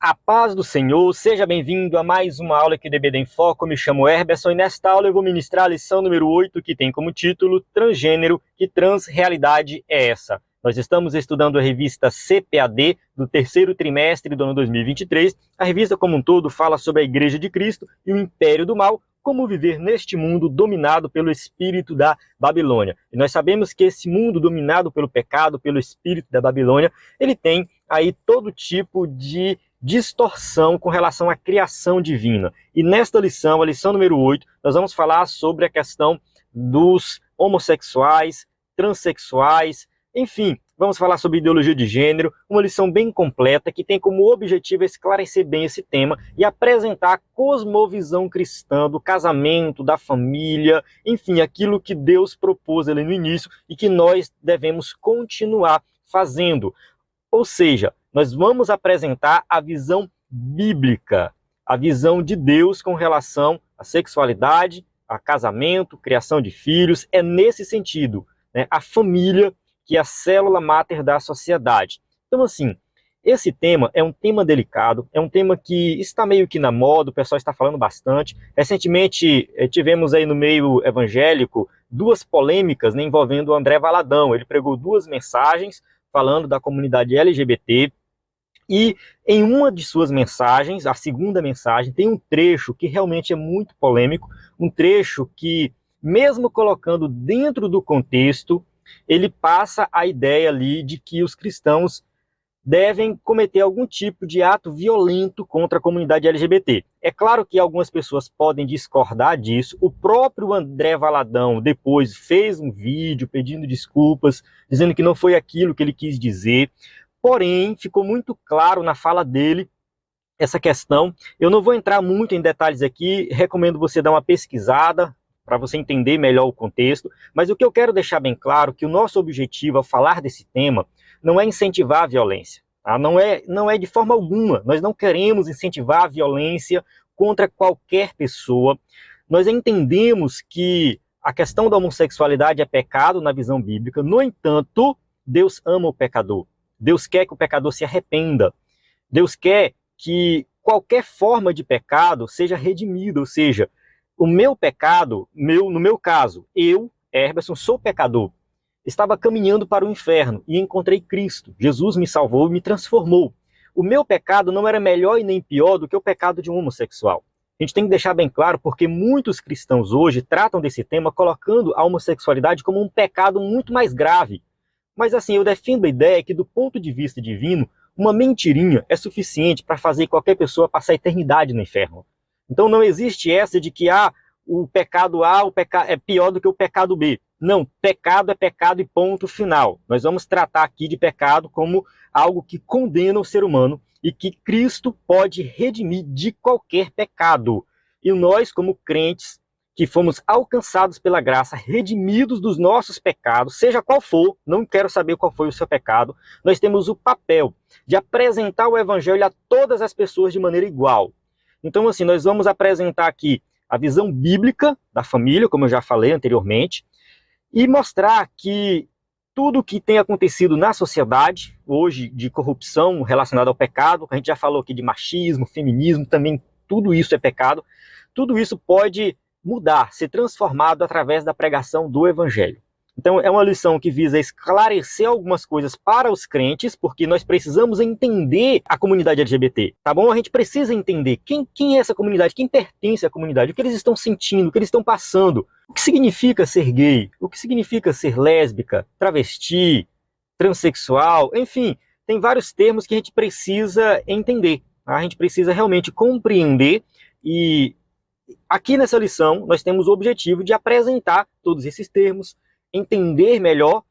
A paz do Senhor, seja bem-vindo a mais uma aula aqui do EBD em Foco. Eu me chamo Herberson e nesta aula eu vou ministrar a lição número 8, que tem como título Transgênero, que transrealidade é essa? Nós estamos estudando a revista CPAD do terceiro trimestre do ano 2023. A revista como um todo fala sobre a Igreja de Cristo e o Império do Mal, como viver neste mundo dominado pelo espírito da Babilônia. E nós sabemos que esse mundo dominado pelo pecado, pelo espírito da Babilônia, ele tem aí todo tipo de distorção com relação à criação divina. E nesta lição, a lição número 8, nós vamos falar sobre a questão dos homossexuais, transexuais, enfim, vamos falar sobre ideologia de gênero, uma lição bem completa que tem como objetivo esclarecer bem esse tema e apresentar a cosmovisão cristã do casamento, da família, enfim, aquilo que Deus propôs ali no início e que nós devemos continuar fazendo. Ou seja, nós vamos apresentar a visão bíblica, a visão de Deus com relação à sexualidade, a casamento, criação de filhos. É nesse sentido, né, a família, que é a célula máter da sociedade. Então, assim, esse tema é um tema delicado, é um tema que está meio que na moda, o pessoal está falando bastante. Recentemente, tivemos aí no meio evangélico duas polêmicas, né, envolvendo o André Valadão. Ele pregou duas mensagens falando da comunidade LGBT, e em uma de suas mensagens, a segunda mensagem, tem um trecho que realmente é muito polêmico, um trecho que, mesmo colocando dentro do contexto, ele passa a ideia ali de que os cristãos devem cometer algum tipo de ato violento contra a comunidade LGBT. É claro que algumas pessoas podem discordar disso. O próprio André Valadão depois fez um vídeo pedindo desculpas, dizendo que não foi aquilo que ele quis dizer. Porém, ficou muito claro na fala dele essa questão. Eu não vou entrar muito em detalhes aqui, recomendo você dar uma pesquisada para você entender melhor o contexto, mas o que eu quero deixar bem claro é que o nosso objetivo ao falar desse tema não é incentivar a violência, tá? Não é de forma alguma, nós não queremos incentivar a violência contra qualquer pessoa. Nós entendemos que a questão da homossexualidade é pecado na visão bíblica, no entanto, Deus ama o pecador. Deus quer que o pecador se arrependa. Deus quer que qualquer forma de pecado seja redimida, ou seja, o meu pecado, no meu caso, eu, Herberson, sou pecador. Estava caminhando para o inferno e encontrei Cristo. Jesus me salvou e me transformou. O meu pecado não era melhor e nem pior do que o pecado de um homossexual. A gente tem que deixar bem claro porque muitos cristãos hoje tratam desse tema colocando a homossexualidade como um pecado muito mais grave. Mas assim, eu defendo a ideia que do ponto de vista divino, uma mentirinha é suficiente para fazer qualquer pessoa passar a eternidade no inferno. Então não existe essa de que o pecado A é pior do que o pecado B. Não, pecado é pecado e ponto final. Nós vamos tratar aqui de pecado como algo que condena o ser humano e que Cristo pode redimir de qualquer pecado. E nós, como crentes, que fomos alcançados pela graça, redimidos dos nossos pecados, seja qual for, não quero saber qual foi o seu pecado, nós temos o papel de apresentar o evangelho a todas as pessoas de maneira igual. Então, assim, nós vamos apresentar aqui a visão bíblica da família, como eu já falei anteriormente, e mostrar que tudo o que tem acontecido na sociedade, hoje, de corrupção relacionada ao pecado, a gente já falou aqui de machismo, feminismo, também tudo isso é pecado, tudo isso pode mudar, ser transformado através da pregação do evangelho. Então é uma lição que visa esclarecer algumas coisas para os crentes, porque nós precisamos entender a comunidade LGBT, tá bom? A gente precisa entender quem é essa comunidade, quem pertence à comunidade, o que eles estão sentindo, o que eles estão passando, o que significa ser gay, o que significa ser lésbica, travesti, transexual, enfim, tem vários termos que a gente precisa entender, tá? A gente precisa realmente compreender e aqui nessa lição nós temos o objetivo de apresentar todos esses termos, entender melhor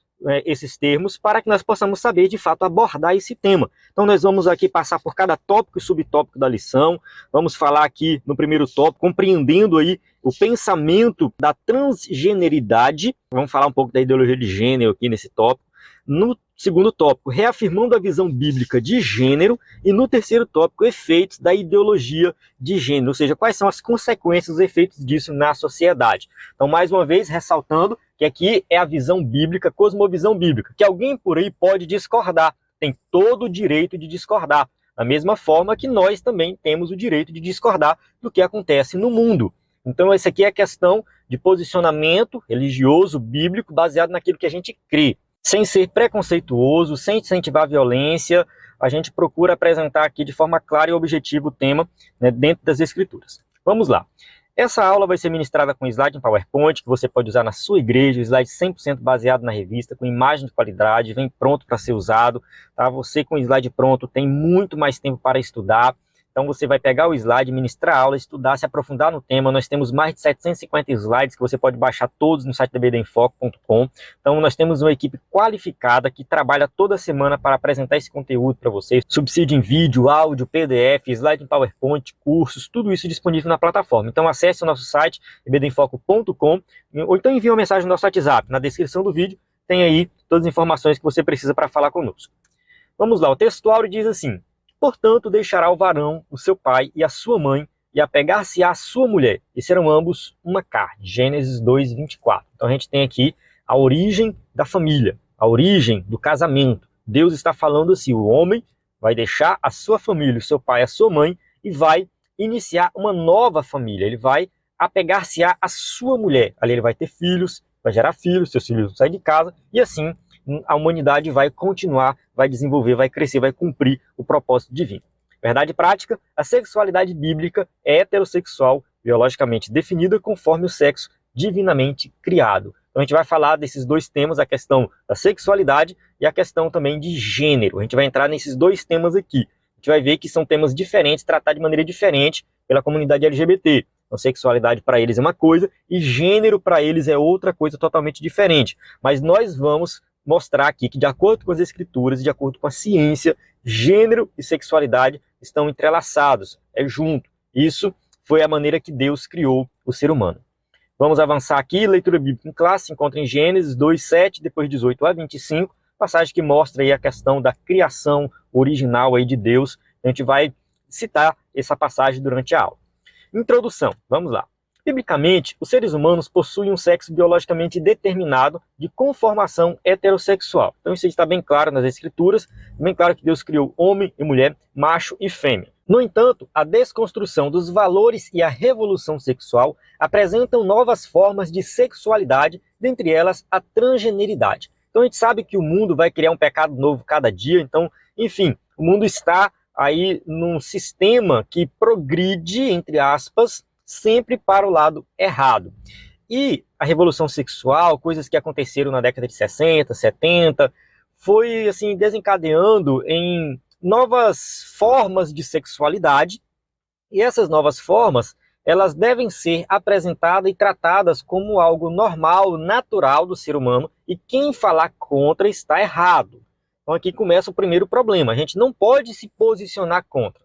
esses termos para que nós possamos saber, de fato, abordar esse tema. Então nós vamos aqui passar por cada tópico e subtópico da lição, vamos falar aqui no primeiro tópico, compreendendo aí o pensamento da transgeneridade, vamos falar um pouco da ideologia de gênero aqui nesse tópico. No segundo tópico, reafirmando a visão bíblica de gênero, e no terceiro tópico, efeitos da ideologia de gênero, ou seja, quais são as consequências, os efeitos disso na sociedade. Então, mais uma vez, ressaltando que aqui é a visão bíblica, cosmovisão bíblica, que alguém por aí pode discordar, tem todo o direito de discordar, Da mesma forma que nós também temos o direito de discordar do que acontece no mundo. Então, essa aqui é a questão de posicionamento religioso, bíblico, baseado naquilo que a gente crê. Sem ser preconceituoso, sem incentivar a violência, a gente procura apresentar aqui de forma clara e objetiva o tema, né, dentro das Escrituras. Vamos lá. Essa aula vai ser ministrada com slide em PowerPoint, que você pode usar na sua igreja, slide 100% baseado na revista, com imagem de qualidade, vem pronto para ser usado. Tá? Você com o slide pronto tem muito mais tempo para estudar. Então você vai pegar o slide, ministrar a aula, estudar, se aprofundar no tema. Nós temos mais de 750 slides que você pode baixar todos no site dbdenfoco.com. Então nós temos uma equipe qualificada que trabalha toda semana para apresentar esse conteúdo para vocês. Subsídio em vídeo, áudio, PDF, slide em PowerPoint, cursos, tudo isso disponível na plataforma. Então acesse o nosso site dbdenfoco.com ou então envie uma mensagem no nosso WhatsApp. Na descrição do vídeo tem aí todas as informações que você precisa para falar conosco. Vamos lá, o textual diz assim: portanto, deixará o varão, o seu pai e a sua mãe, e apegar-se à sua mulher, e serão ambos uma carne. Gênesis 2, 24. Então a gente tem aqui a origem da família, a origem do casamento. Deus está falando assim: o homem vai deixar a sua família, o seu pai e a sua mãe, e vai iniciar uma nova família. Ele vai apegar-se à sua mulher. Ali ele vai ter filhos, vai gerar filhos, seus filhos vão sair de casa, e assim a humanidade vai continuar, vai desenvolver, vai crescer, vai cumprir o propósito divino. Verdade prática: a sexualidade bíblica é heterossexual, biologicamente definida conforme o sexo divinamente criado. Então a gente vai falar desses dois temas, a questão da sexualidade e a questão também de gênero. A gente vai entrar nesses dois temas aqui. A gente vai ver que são temas diferentes, tratados de maneira diferente pela comunidade LGBT. Então, sexualidade para eles é uma coisa e gênero para eles é outra coisa totalmente diferente. Mas nós vamos mostrar aqui que, de acordo com as Escrituras e de acordo com a ciência, gênero e sexualidade estão entrelaçados, é junto. Isso foi a maneira que Deus criou o ser humano. Vamos avançar aqui, leitura bíblica em classe, se encontra em Gênesis 2, 7, depois 18 a 25, passagem que mostra aí a questão da criação original aí de Deus. A gente vai citar essa passagem durante a aula. Introdução, vamos lá. Biblicamente, os seres humanos possuem um sexo biologicamente determinado de conformação heterossexual. Então isso está bem claro nas Escrituras, bem claro que Deus criou homem e mulher, macho e fêmea. No entanto, a desconstrução dos valores e a revolução sexual apresentam novas formas de sexualidade, dentre elas a transgeneridade. Então a gente sabe que o mundo vai criar um pecado novo cada dia, então, enfim, o mundo está aí num sistema que progride, entre aspas, sempre para o lado errado. E a revolução sexual, coisas que aconteceram na década de 60, 70, foi assim desencadeando em novas formas de sexualidade, e essas novas formas, elas devem ser apresentadas e tratadas como algo normal, natural do ser humano, e quem falar contra está errado. Então aqui começa o primeiro problema: a gente não pode se posicionar contra.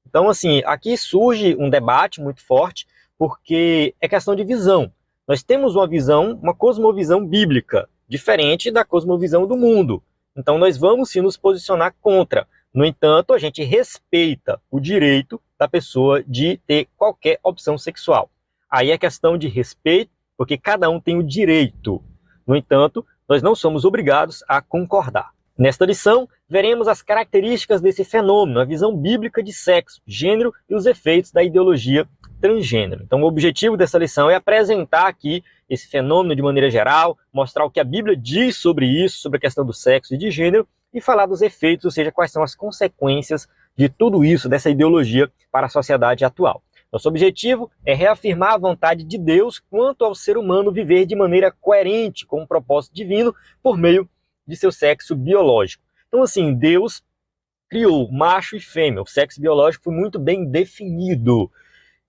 Então, assim, aqui surge um debate muito forte, porque é questão de visão. Nós temos uma visão, uma cosmovisão bíblica, diferente da cosmovisão do mundo. Então, nós vamos sim nos posicionar contra. No entanto, a gente respeita o direito da pessoa de ter qualquer opção sexual. Aí é questão de respeito, porque cada um tem o direito. No entanto, nós não somos obrigados a concordar. Nesta lição, veremos as características desse fenômeno, a visão bíblica de sexo, gênero e os efeitos da ideologia transgênero. Então, o objetivo dessa lição é apresentar aqui esse fenômeno de maneira geral, mostrar o que a Bíblia diz sobre isso, sobre a questão do sexo e de gênero, e falar dos efeitos, ou seja, quais são as consequências de tudo isso, dessa ideologia, para a sociedade atual. Nosso objetivo é reafirmar a vontade de Deus quanto ao ser humano viver de maneira coerente com o propósito divino por meio de seu sexo biológico. Então, assim, Deus criou macho e fêmea. O sexo biológico foi muito bem definido.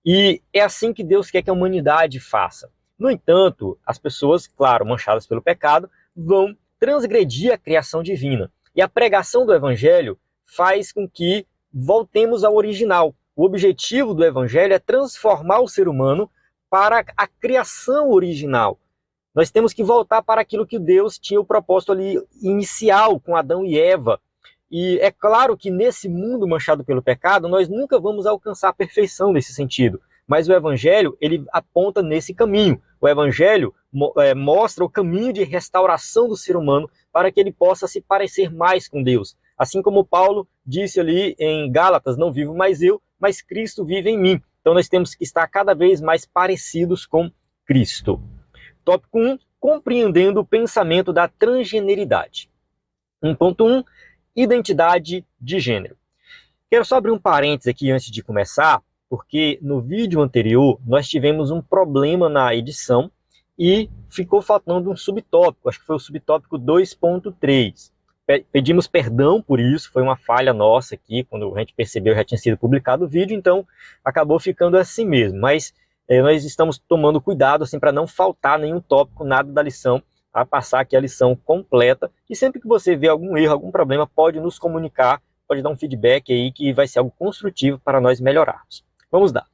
E é assim que Deus quer que a humanidade faça. No entanto, as pessoas, claro, manchadas pelo pecado, vão transgredir a criação divina. E a pregação do Evangelho faz com que voltemos ao original. O objetivo do Evangelho é transformar o ser humano para a criação original. Nós temos que voltar para aquilo que Deus tinha o propósito ali inicial com Adão e Eva. E é claro que nesse mundo manchado pelo pecado, nós nunca vamos alcançar a perfeição nesse sentido. Mas o Evangelho, ele aponta nesse caminho. O Evangelho mostra o caminho de restauração do ser humano para que ele possa se parecer mais com Deus. Assim como Paulo disse ali em Gálatas, não vivo mais eu, mas Cristo vive em mim. Então nós temos que estar cada vez mais parecidos com Cristo. Tópico 1, compreendendo o pensamento da transgeneridade. 1.1, identidade de gênero. Quero só abrir um parênteses aqui antes de começar, porque no vídeo anterior nós tivemos um problema na edição e ficou faltando um subtópico, acho que foi o subtópico 2.3. Pedimos perdão por isso, foi uma falha nossa aqui, quando a gente percebeu já tinha sido publicado o vídeo, então acabou ficando assim mesmo, mas nós estamos tomando cuidado assim, para não faltar nenhum tópico, nada da lição, a passar aqui a lição completa, e sempre que você vê algum erro, algum problema, pode nos comunicar, pode dar um feedback aí que vai ser algo construtivo para nós melhorarmos. Vamos lá.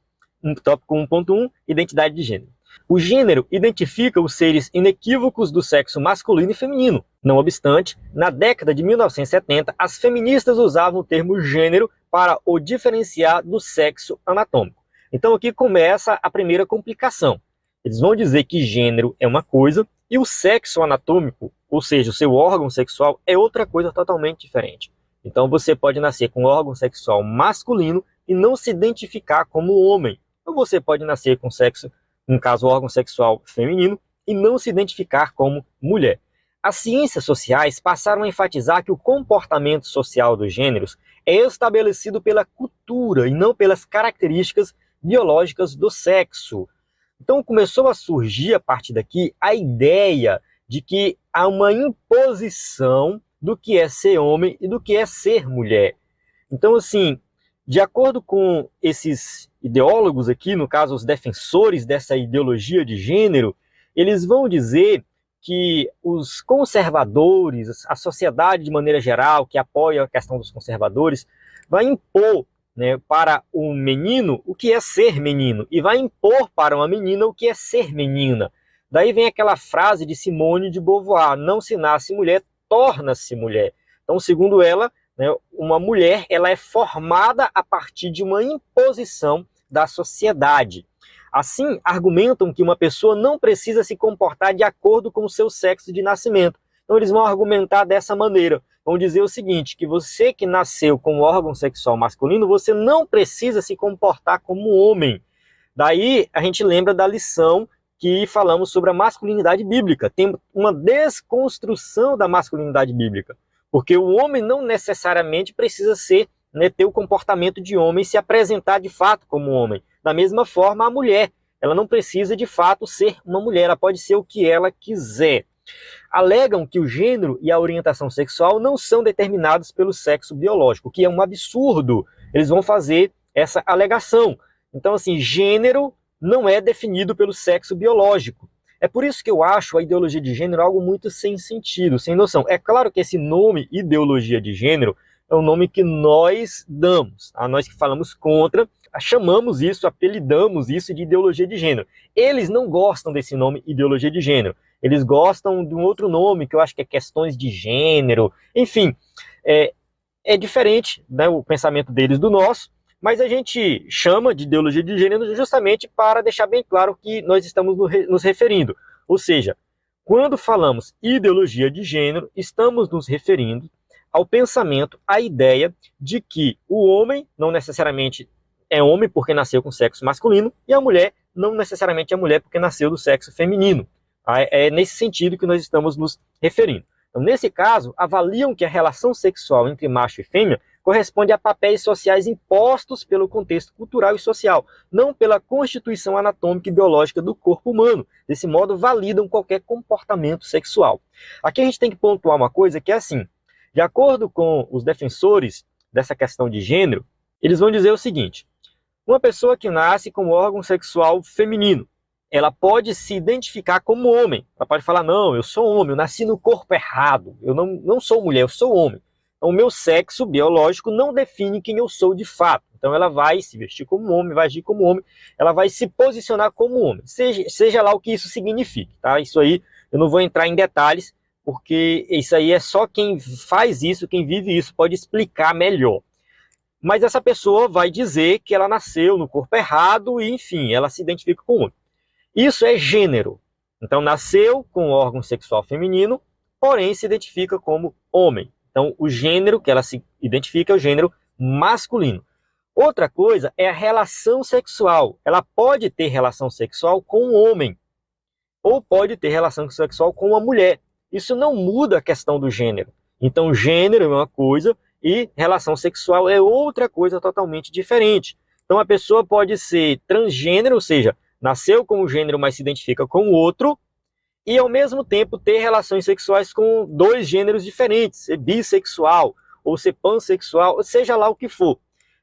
Tópico 1.1, identidade de gênero. O gênero identifica os seres inequívocos do sexo masculino e feminino. Não obstante, na década de 1970, as feministas usavam o termo gênero para o diferenciar do sexo anatômico. Então aqui começa a primeira complicação. Eles vão dizer que gênero é uma coisa e o sexo anatômico, ou seja, o seu órgão sexual, é outra coisa totalmente diferente. Então você pode nascer com um órgão sexual masculino e não se identificar como homem. Ou você pode nascer com sexo, no caso, órgão sexual feminino, e não se identificar como mulher. As ciências sociais passaram a enfatizar que o comportamento social dos gêneros é estabelecido pela cultura e não pelas características biológicas do sexo. Então começou a surgir a partir daqui a ideia de que há uma imposição do que é ser homem e do que é ser mulher. Então, assim, de acordo com esses ideólogos aqui, no caso os defensores dessa ideologia de gênero, eles vão dizer que os conservadores, a sociedade de maneira geral, que apoia a questão dos conservadores, vai impor, né, para o menino o que é ser menino e vai impor para uma menina o que é ser menina. Daí vem aquela frase de Simone de Beauvoir, não se nasce mulher, torna-se mulher. Então, segundo ela, né, uma mulher ela é formada a partir de uma imposição da sociedade. Assim, argumentam que uma pessoa não precisa se comportar de acordo com o seu sexo de nascimento. Então, eles vão argumentar dessa maneira. Vão dizer o seguinte, que você que nasceu com um órgão sexual masculino, você não precisa se comportar como homem. Daí, a gente lembra da lição que falamos sobre a masculinidade bíblica. Tem uma desconstrução da masculinidade bíblica. Porque o homem não necessariamente precisa ser, né, ter o comportamento de homem e se apresentar de fato como homem. Da mesma forma, a mulher, ela não precisa de fato ser uma mulher, ela pode ser o que ela quiser. Alegam que o gênero e a orientação sexual não são determinados pelo sexo biológico, o que é um absurdo. Eles vão fazer essa alegação. Então, assim, gênero não é definido pelo sexo biológico. É por isso que eu acho a ideologia de gênero algo muito sem sentido, sem noção. É claro que esse nome, ideologia de gênero, é um nome que nós damos, a nós que falamos contra, chamamos isso, apelidamos isso de ideologia de gênero. Eles não gostam desse nome, ideologia de gênero. Eles gostam de um outro nome, que eu acho que é questões de gênero. Enfim, é diferente, né, o pensamento deles do nosso, mas a gente chama de ideologia de gênero justamente para deixar bem claro que nós estamos nos referindo. Ou seja, quando falamos ideologia de gênero, estamos nos referindo ao pensamento, à ideia de que o homem não necessariamente é homem porque nasceu com sexo masculino e a mulher não necessariamente é mulher porque nasceu do sexo feminino. É nesse sentido que nós estamos nos referindo. Então, nesse caso, avaliam que a relação sexual entre macho e fêmea corresponde a papéis sociais impostos pelo contexto cultural e social, não pela constituição anatômica e biológica do corpo humano. Desse modo, validam qualquer comportamento sexual. Aqui a gente tem que pontuar uma coisa que é assim, de acordo com os defensores dessa questão de gênero, eles vão dizer o seguinte, uma pessoa que nasce com órgão sexual feminino, ela pode se identificar como homem. Ela pode falar, não, eu sou homem, eu nasci no corpo errado, eu não sou mulher, eu sou homem. Então, o meu sexo biológico não define quem eu sou de fato. Então, ela vai se vestir como homem, vai agir como homem, ela vai se posicionar como homem, seja lá o que isso signifique. Tá? Isso aí, eu não vou entrar em detalhes, porque isso aí é só quem faz isso, quem vive isso, pode explicar melhor. Mas essa pessoa vai dizer que ela nasceu no corpo errado e, enfim, ela se identifica com homem. Isso é gênero. Então, nasceu com órgão sexual feminino, porém se identifica como homem. Então, o gênero que ela se identifica é o gênero masculino. Outra coisa é a relação sexual. Ela pode ter relação sexual com um homem, ou pode ter relação sexual com uma mulher. Isso não muda a questão do gênero. Então, gênero é uma coisa e relação sexual é outra coisa totalmente diferente. Então, a pessoa pode ser transgênero, ou seja, nasceu com um gênero, mas se identifica com o outro, e ao mesmo tempo ter relações sexuais com dois gêneros diferentes, ser bissexual, ou ser pansexual, seja lá o que for.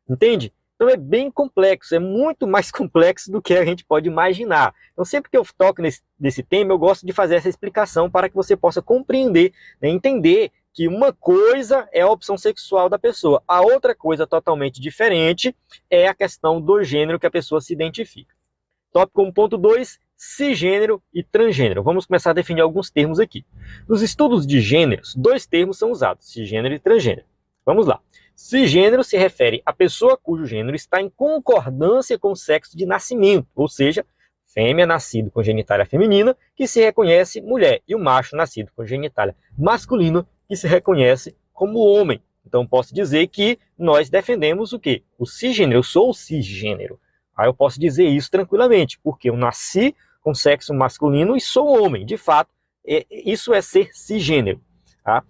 Entende? Então é bem complexo, é muito mais complexo do que a gente pode imaginar. Então sempre que eu toco nesse tema, eu gosto de fazer essa explicação para que você possa compreender, né, entender que uma coisa é a opção sexual da pessoa, a outra coisa totalmente diferente é a questão do gênero que a pessoa se identifica. Tópico 1.2, cisgênero e transgênero. Vamos começar a definir alguns termos aqui. Nos estudos de gêneros, dois termos são usados, cisgênero e transgênero. Vamos lá. Cisgênero se refere à pessoa cujo gênero está em concordância com o sexo de nascimento, ou seja, fêmea nascido com genitália feminina, que se reconhece mulher, e o macho nascido com genitália masculina, que se reconhece como homem. Então, posso dizer que nós defendemos o quê? O cisgênero, eu sou o cisgênero. Aí eu posso dizer isso tranquilamente, porque eu nasci com sexo masculino e sou homem. De fato, isso é ser cisgênero. Tá?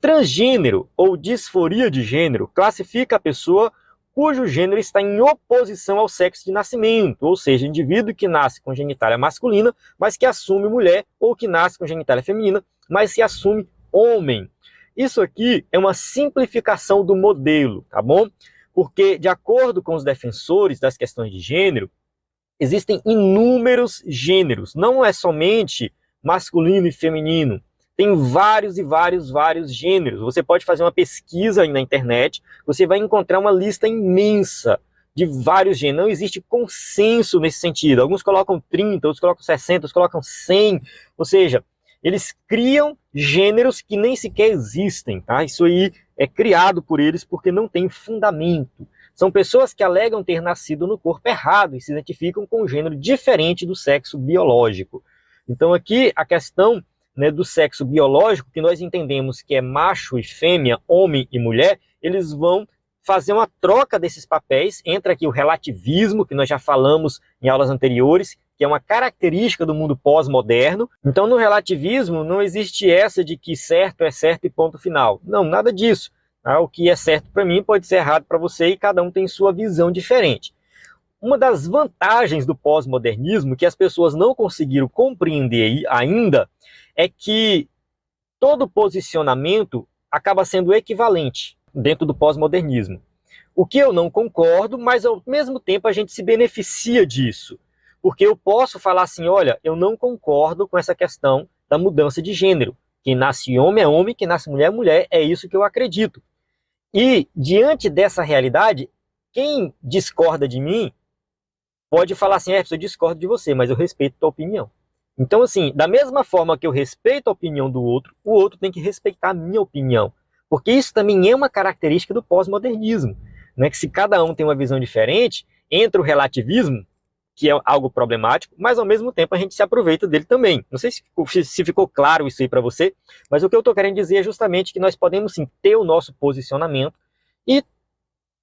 Transgênero ou disforia de gênero classifica a pessoa cujo gênero está em oposição ao sexo de nascimento, ou seja, indivíduo que nasce com genitália masculina, mas que assume mulher, ou que nasce com genitália feminina, mas se assume homem. Isso aqui é uma simplificação do modelo, tá bom? Porque, de acordo com os defensores das questões de gênero, existem inúmeros gêneros, não é somente masculino e feminino. Tem vários e vários gêneros. Você pode fazer uma pesquisa aí na internet, você vai encontrar uma lista imensa de vários gêneros. Não existe consenso nesse sentido. Alguns colocam 30, outros colocam 60, outros colocam 100. Ou seja, eles criam gêneros que nem sequer existem. Tá? Isso aí é criado por eles porque não tem fundamento. São pessoas que alegam ter nascido no corpo errado e se identificam com um gênero diferente do sexo biológico. Então aqui a questão, né, do sexo biológico, que nós entendemos que é macho e fêmea, homem e mulher, eles vão fazer uma troca desses papéis. Entra aqui o relativismo, que nós já falamos em aulas anteriores, que é uma característica do mundo pós-moderno. Então, no relativismo, não existe essa de que certo é certo e ponto final. Não, nada disso. O que é certo para mim pode ser errado para você e cada um tem sua visão diferente. Uma das vantagens do pós-modernismo, que as pessoas não conseguiram compreender ainda, é que todo posicionamento acaba sendo equivalente dentro do pós-modernismo. O que eu não concordo, mas ao mesmo tempo a gente se beneficia disso. Porque eu posso falar assim, olha, eu não concordo com essa questão da mudança de gênero. Quem nasce homem é homem, quem nasce mulher é mulher, é isso que eu acredito. E diante dessa realidade, quem discorda de mim pode falar assim, eu discordo de você, mas eu respeito a tua opinião. Então, assim, da mesma forma que eu respeito a opinião do outro, o outro tem que respeitar a minha opinião. Porque isso também é uma característica do pós-modernismo, né? Que se cada um tem uma visão diferente, entra o relativismo, que é algo problemático, mas ao mesmo tempo a gente se aproveita dele também. Não sei se ficou claro isso aí para você, mas o que eu estou querendo dizer é justamente que nós podemos sim ter o nosso posicionamento e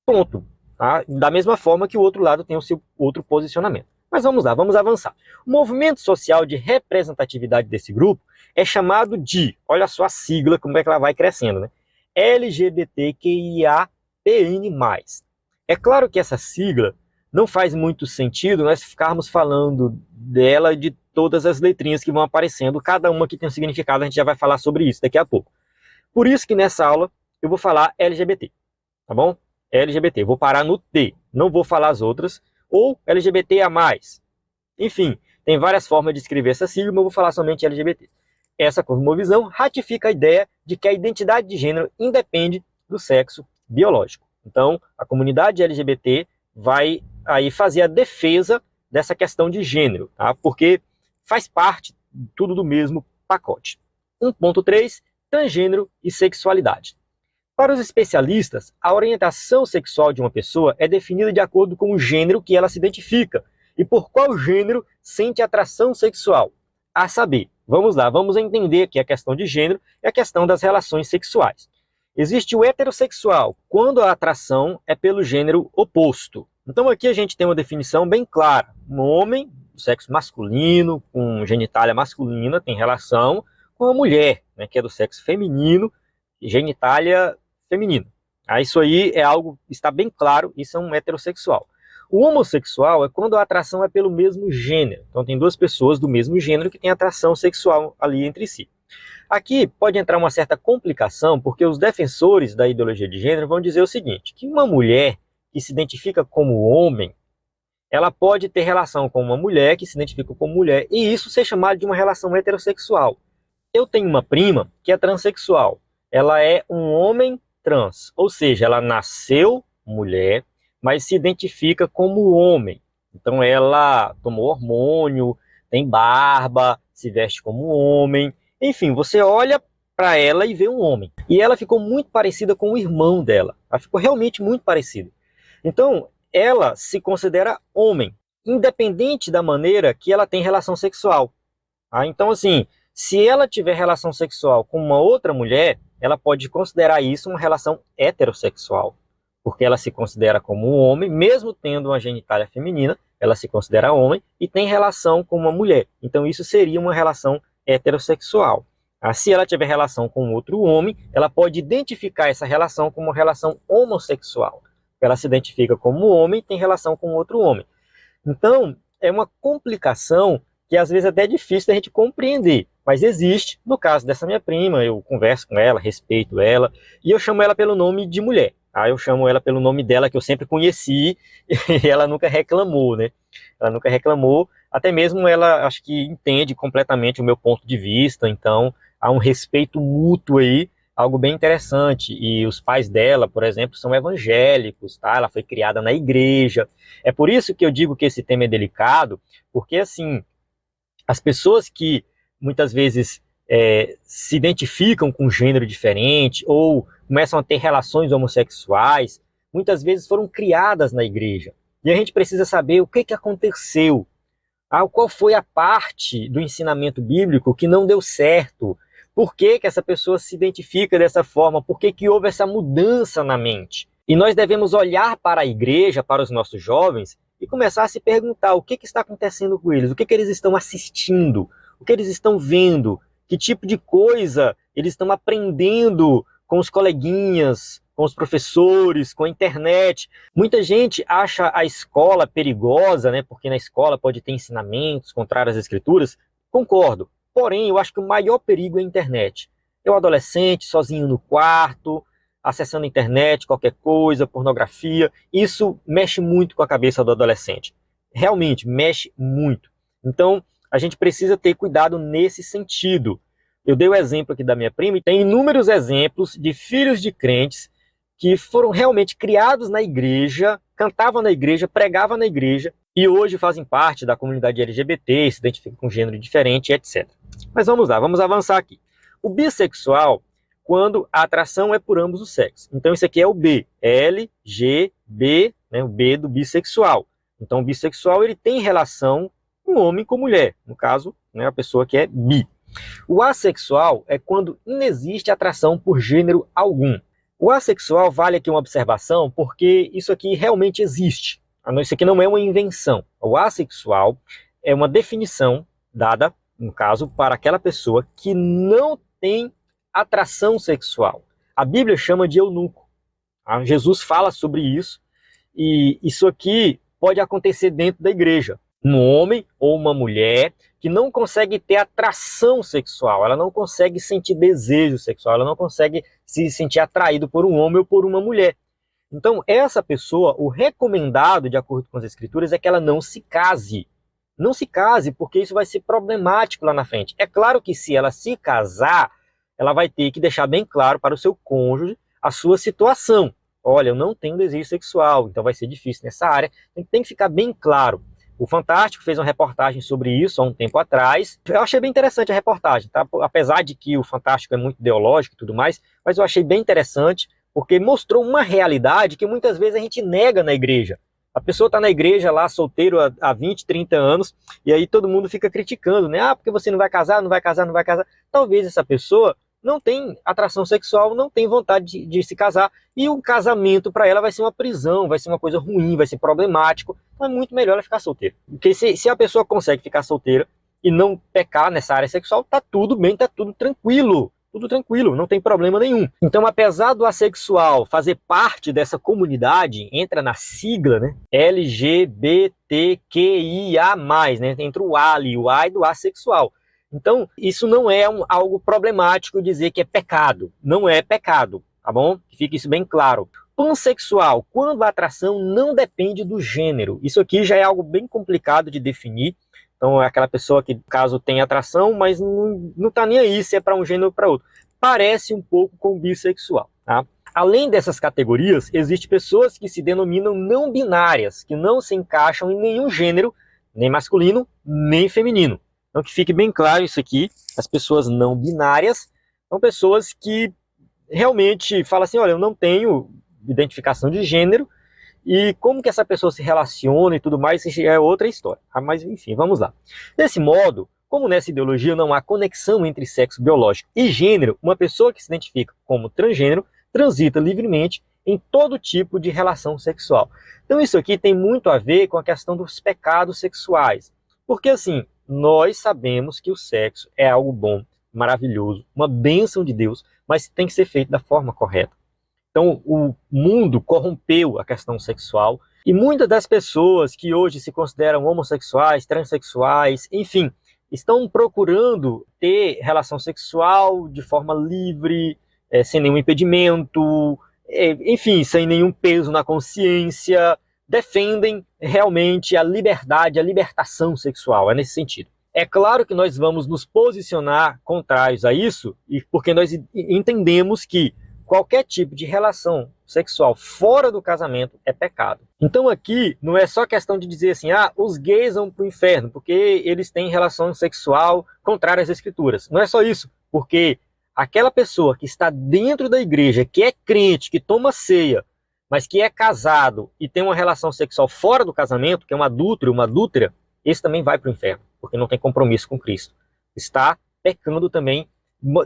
ponto. Tá? Da mesma forma que o outro lado tem o seu outro posicionamento. Mas vamos lá, vamos avançar. O movimento social de representatividade desse grupo é chamado de, olha só a sigla, como é que ela vai crescendo, né? LGBTQIAPN+. É claro que essa sigla não faz muito sentido nós ficarmos falando dela de todas as letrinhas que vão aparecendo, cada uma que tem um significado, a gente já vai falar sobre isso daqui a pouco. Por isso que nessa aula eu vou falar LGBT, tá bom? LGBT, vou parar no T, não vou falar as outras, ou LGBTA+. Enfim, tem várias formas de escrever essa sigla, mas eu vou falar somente LGBT. Essa cosmovisão ratifica a ideia de que a identidade de gênero independe do sexo biológico. Então, a comunidade LGBT vai aí fazer a defesa dessa questão de gênero, tá? Porque faz parte tudo do mesmo pacote. 1.3, transgênero e sexualidade. Para os especialistas, a orientação sexual de uma pessoa é definida de acordo com o gênero que ela se identifica e por qual gênero sente atração sexual. A saber, vamos lá, vamos entender aqui a questão de gênero e a questão das relações sexuais. Existe o heterossexual, quando a atração é pelo gênero oposto. Então aqui a gente tem uma definição bem clara. Um homem do sexo masculino, com genitália masculina, tem relação com uma mulher, né, que é do sexo feminino, genitália feminina. Isso aí é algo, está bem claro, isso é um heterossexual. O homossexual é quando a atração é pelo mesmo gênero. Então tem duas pessoas do mesmo gênero que têm atração sexual ali entre si. Aqui pode entrar uma certa complicação, porque os defensores da ideologia de gênero vão dizer o seguinte, que uma mulher que se identifica como homem, ela pode ter relação com uma mulher que se identifica como mulher, e isso ser chamado de uma relação heterossexual. Eu tenho uma prima que é transexual. Ela é um homem trans, ou seja, ela nasceu mulher, mas se identifica como homem. Então ela tomou hormônio, tem barba, se veste como homem. Enfim, você olha para ela e vê um homem. E ela ficou muito parecida com o irmão dela. Ela ficou realmente muito parecida. Então, ela se considera homem, independente da maneira que ela tem relação sexual. Então, assim, se ela tiver relação sexual com uma outra mulher, ela pode considerar isso uma relação heterossexual, porque ela se considera como um homem, mesmo tendo uma genitália feminina, ela se considera homem e tem relação com uma mulher. Então, isso seria uma relação heterossexual. Se ela tiver relação com outro homem, ela pode identificar essa relação como uma relação homossexual. Ela se identifica como homem e tem relação com outro homem. Então, é uma complicação que às vezes até é difícil da gente compreender, mas existe. No caso dessa minha prima, eu converso com ela, respeito ela, e eu chamo ela pelo nome de mulher. Eu chamo ela pelo nome dela, que eu sempre conheci, e ela nunca reclamou, né? Ela nunca reclamou, até mesmo ela, acho que entende completamente o meu ponto de vista, então há um respeito mútuo aí, algo bem interessante. E os pais dela, por exemplo, são evangélicos, tá? Ela foi criada na igreja. É por isso que eu digo que esse tema é delicado, porque assim, as pessoas que muitas vezes se identificam com um gênero diferente ou começam a ter relações homossexuais, muitas vezes foram criadas na igreja. E a gente precisa saber o que aconteceu. Qual foi a parte do ensinamento bíblico que não deu certo? Por que essa pessoa se identifica dessa forma? Por que houve essa mudança na mente? E nós devemos olhar para a igreja, para os nossos jovens, e começar a se perguntar o que está acontecendo com eles, o que eles estão assistindo, o que eles estão vendo, que tipo de coisa eles estão aprendendo com os coleguinhas, com os professores, com a internet. Muita gente acha a escola perigosa, né? Porque na escola pode ter ensinamentos contrários às escrituras. Concordo. Porém, eu acho que o maior perigo é a internet. É o adolescente sozinho no quarto, acessando a internet, qualquer coisa, pornografia. Isso mexe muito com a cabeça do adolescente. Realmente, mexe muito. Então, a gente precisa ter cuidado nesse sentido. Eu dei o exemplo aqui da minha prima e tem inúmeros exemplos de filhos de crentes que foram realmente criados na igreja, cantavam na igreja, pregavam na igreja e hoje fazem parte da comunidade LGBT, se identificam com um gênero diferente, etc. Mas vamos lá, vamos avançar aqui. O bissexual, quando a atração é por ambos os sexos. Então isso aqui é o B, L, G, B, né, o B do bissexual. Então o bissexual ele tem relação com homem com mulher, no caso, né, a pessoa que é bi. O assexual é quando não existe atração por gênero algum. O assexual vale aqui uma observação, porque isso aqui realmente existe. Isso aqui não é uma invenção. O assexual é uma definição dada, no caso, para aquela pessoa que não tem atração sexual. A Bíblia chama de eunuco. Jesus fala sobre isso, e isso aqui pode acontecer dentro da igreja. Um homem ou uma mulher que não consegue ter atração sexual, ela não consegue sentir desejo sexual, ela não consegue se sentir atraído por um homem ou por uma mulher. Então, essa pessoa, o recomendado, de acordo com as escrituras, é que ela não se case. Não se case, porque isso vai ser problemático lá na frente. É claro que se ela se casar, ela vai ter que deixar bem claro para o seu cônjuge a sua situação. Olha, eu não tenho desejo sexual, então vai ser difícil nessa área. Tem que ficar bem claro. O Fantástico fez uma reportagem sobre isso há um tempo atrás. Eu achei bem interessante a reportagem, tá? Apesar de que o Fantástico é muito ideológico e tudo mais, mas eu achei bem interessante porque mostrou uma realidade que muitas vezes a gente nega na igreja. A pessoa está na igreja lá, solteiro há 20, 30 anos, e aí todo mundo fica criticando, né? Porque você não vai casar, não vai casar, não vai casar. Talvez essa pessoa não tem atração sexual, não tem vontade de se casar, e o casamento para ela vai ser uma prisão, vai ser uma coisa ruim, vai ser problemático. Então é muito melhor ela ficar solteira. Porque se a pessoa consegue ficar solteira e não pecar nessa área sexual, tá tudo bem, tá tudo tranquilo. Tudo tranquilo, não tem problema nenhum. Então, apesar do assexual fazer parte dessa comunidade, entra na sigla, né, LGBTQIA+, né, entre o A ali, o A e do assexual. Então, isso não é algo problemático dizer que é pecado. Não é pecado, tá bom? Fique isso bem claro. Pansexual, quando a atração não depende do gênero. Isso aqui já é algo bem complicado de definir. Então é aquela pessoa que, caso tenha atração, mas não tá nem aí se é para um gênero ou para outro. Parece um pouco com bissexual, tá? Além dessas categorias, existem pessoas que se denominam não binárias, que não se encaixam em nenhum gênero, nem masculino, nem feminino. Então que fique bem claro isso aqui, as pessoas não binárias são pessoas que realmente falam assim, olha, eu não tenho identificação de gênero, e como que essa pessoa se relaciona e tudo mais, isso é outra história. Mas enfim, vamos lá. Desse modo, como nessa ideologia não há conexão entre sexo biológico e gênero, uma pessoa que se identifica como transgênero transita livremente em todo tipo de relação sexual. Então isso aqui tem muito a ver com a questão dos pecados sexuais. Porque assim, nós sabemos que o sexo é algo bom, maravilhoso, uma bênção de Deus, mas tem que ser feito da forma correta. Então, o mundo corrompeu a questão sexual e muitas das pessoas que hoje se consideram homossexuais, transexuais, enfim, estão procurando ter relação sexual de forma livre, sem nenhum impedimento, enfim, sem nenhum peso na consciência, defendem realmente a liberdade, a libertação sexual, é nesse sentido. É claro que nós vamos nos posicionar contrários a isso, porque nós entendemos que qualquer tipo de relação sexual fora do casamento é pecado. Então aqui não é só questão de dizer assim, os gays vão para o inferno porque eles têm relação sexual contrária às escrituras. Não é só isso, porque aquela pessoa que está dentro da igreja, que é crente, que toma ceia, mas que é casado e tem uma relação sexual fora do casamento, que é um adúltero, uma adúltera, esse também vai para o inferno, porque não tem compromisso com Cristo. Está pecando também,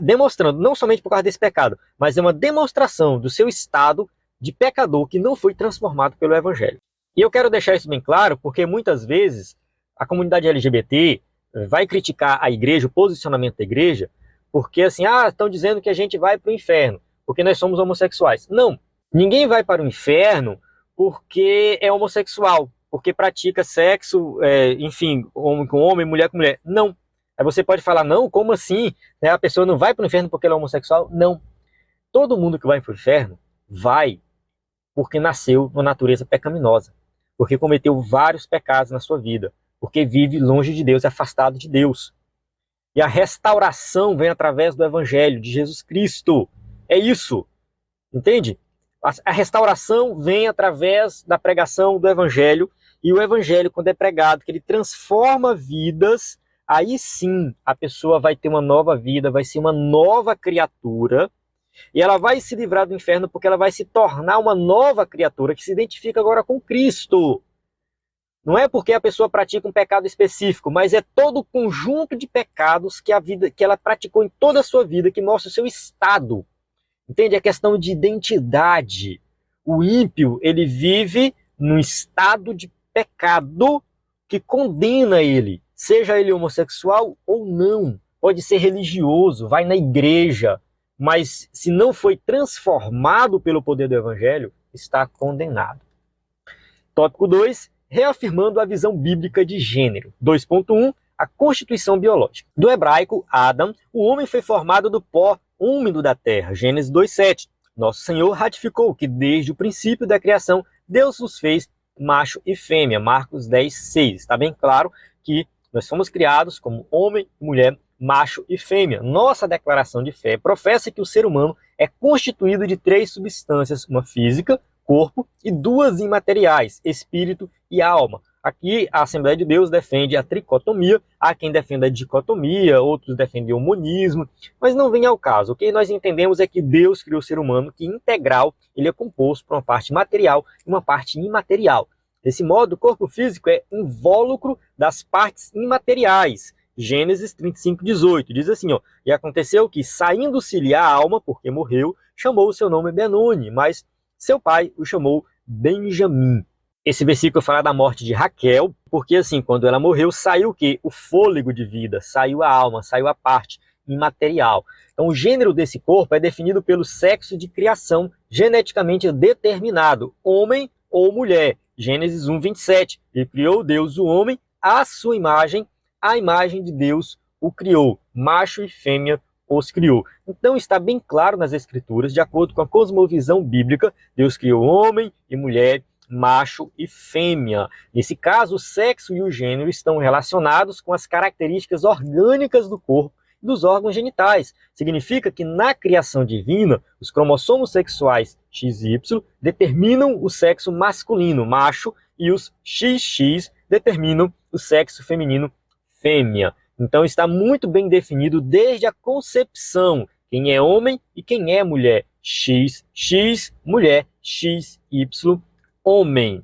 demonstrando, não somente por causa desse pecado, mas é uma demonstração do seu estado de pecador que não foi transformado pelo Evangelho. E eu quero deixar isso bem claro, porque muitas vezes a comunidade LGBT vai criticar a igreja, o posicionamento da igreja, porque assim, estão dizendo que a gente vai para o inferno, porque nós somos homossexuais. Não, ninguém vai para o inferno porque é homossexual, porque pratica sexo, enfim, homem com homem, mulher com mulher. Não. Aí você pode falar, não, como assim? A pessoa não vai para o inferno porque ela é homossexual? Não. Todo mundo que vai para o inferno vai porque nasceu numa natureza pecaminosa, porque cometeu vários pecados na sua vida, porque vive longe de Deus, afastado de Deus. E a restauração vem através do Evangelho de Jesus Cristo. É isso. Entende? A restauração vem através da pregação do Evangelho, e o Evangelho, quando é pregado, que ele transforma vidas, aí sim a pessoa vai ter uma nova vida, vai ser uma nova criatura, e ela vai se livrar do inferno porque ela vai se tornar uma nova criatura que se identifica agora com Cristo. Não é porque a pessoa pratica um pecado específico, mas é todo o conjunto de pecados que ela praticou em toda a sua vida, que mostra o seu estado. Entende? A questão de identidade. O ímpio, ele vive num estado de pecado que condena ele, seja ele homossexual ou não. Pode ser religioso, vai na igreja, mas se não foi transformado pelo poder do Evangelho, está condenado. Tópico 2, reafirmando a visão bíblica de gênero. 2.1, a constituição biológica. Do hebraico, Adam, o homem foi formado do pó úmido da terra. Gênesis 2.7. Nosso Senhor ratificou que desde o princípio da criação, Deus os fez macho e fêmea. Marcos 10.6. Está bem claro que nós fomos criados como homem e mulher, macho e fêmea. Nossa declaração de fé professa que o ser humano é constituído de 3 substâncias, uma física, corpo, e 2 imateriais, espírito e alma. Aqui a Assembleia de Deus defende a tricotomia, há quem defenda a dicotomia, outros defendem o monismo, mas não vem ao caso. O que nós entendemos é que Deus criou o ser humano que integral, ele é composto por uma parte material e uma parte imaterial. Desse modo, o corpo físico é invólucro das partes imateriais, Gênesis 35:18, diz assim, ó, e aconteceu que, saindo-se-lhe a alma, porque morreu, chamou o seu nome Benoni, mas seu pai o chamou Benjamim. Esse versículo fala da morte de Raquel, porque assim, quando ela morreu, saiu o quê? O fôlego de vida, saiu a alma, saiu a parte imaterial. Então, o gênero desse corpo é definido pelo sexo de criação geneticamente determinado, homem ou mulher. Gênesis 1:27, e criou Deus o homem à sua imagem, a imagem de Deus o criou, macho e fêmea os criou. Então está bem claro nas Escrituras, de acordo com a cosmovisão bíblica, Deus criou homem e mulher, macho e fêmea. Nesse caso, o sexo e o gênero estão relacionados com as características orgânicas do corpo e dos órgãos genitais. Significa que na criação divina, os cromossomos sexuais XY determinam o sexo masculino, macho, e os XX determinam o sexo feminino, fêmea. Então está muito bem definido desde a concepção quem é homem e quem é mulher. XX, mulher, XY, homem.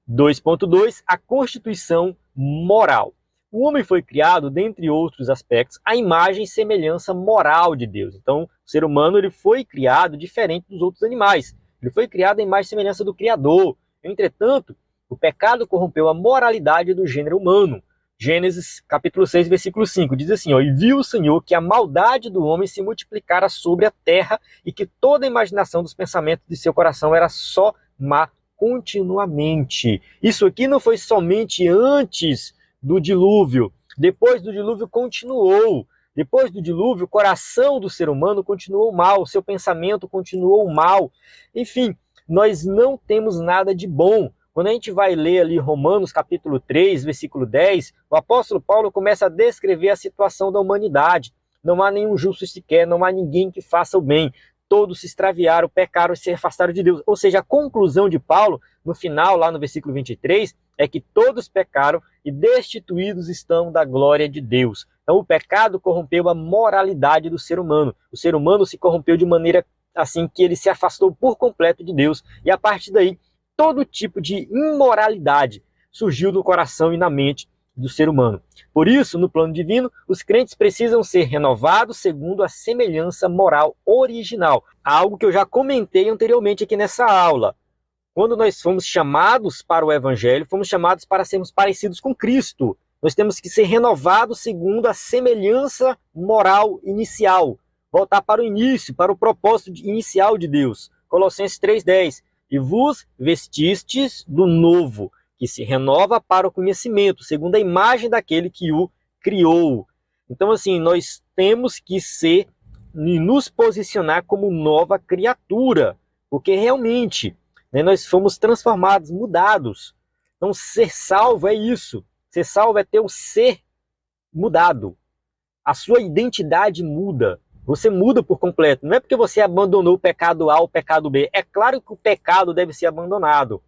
2.2, a constituição moral. O homem foi criado, dentre outros aspectos, à imagem e semelhança moral de Deus. Então, o ser humano ele foi criado diferente dos outros animais. Ele foi criado à imagem e semelhança do Criador. Entretanto, o pecado corrompeu a moralidade do gênero humano. Gênesis capítulo 6, versículo 5, diz assim, ó, e viu o Senhor que a maldade do homem se multiplicara sobre a terra e que toda a imaginação dos pensamentos de seu coração era só má continuamente. Isso aqui não foi somente antes do dilúvio. Depois do dilúvio continuou. Depois do dilúvio, o coração do ser humano continuou mal, o seu pensamento continuou mal. Enfim, nós não temos nada de bom. Quando a gente vai ler ali Romanos capítulo 3, versículo 10, o apóstolo Paulo começa a descrever a situação da humanidade. Não há nenhum justo sequer, não há ninguém que faça o bem. Todos se extraviaram, pecaram e se afastaram de Deus. Ou seja, a conclusão de Paulo, no final, lá no versículo 23, é que todos pecaram e destituídos estão da glória de Deus. Então o pecado corrompeu a moralidade do ser humano. O ser humano se corrompeu de maneira assim que ele se afastou por completo de Deus. E a partir daí, todo tipo de imoralidade surgiu no coração e na mente do ser humano. Por isso, no plano divino, os crentes precisam ser renovados segundo a semelhança moral original. Algo que eu já comentei anteriormente aqui nessa aula. Quando nós fomos chamados para o Evangelho, fomos chamados para sermos parecidos com Cristo. Nós temos que ser renovados segundo a semelhança moral inicial. Voltar para o início, para o propósito inicial de Deus. Colossenses 3:10. E vos vestistes do novo, que se renova para o conhecimento, segundo a imagem daquele que o criou. Então, assim, nós temos que nos posicionar como nova criatura, porque realmente nós fomos transformados, mudados. Então, ser salvo é isso. Ser salvo é ter o ser mudado. A sua identidade muda. Você muda por completo. Não é porque você abandonou o pecado A ou o pecado B. É claro que o pecado deve ser abandonado.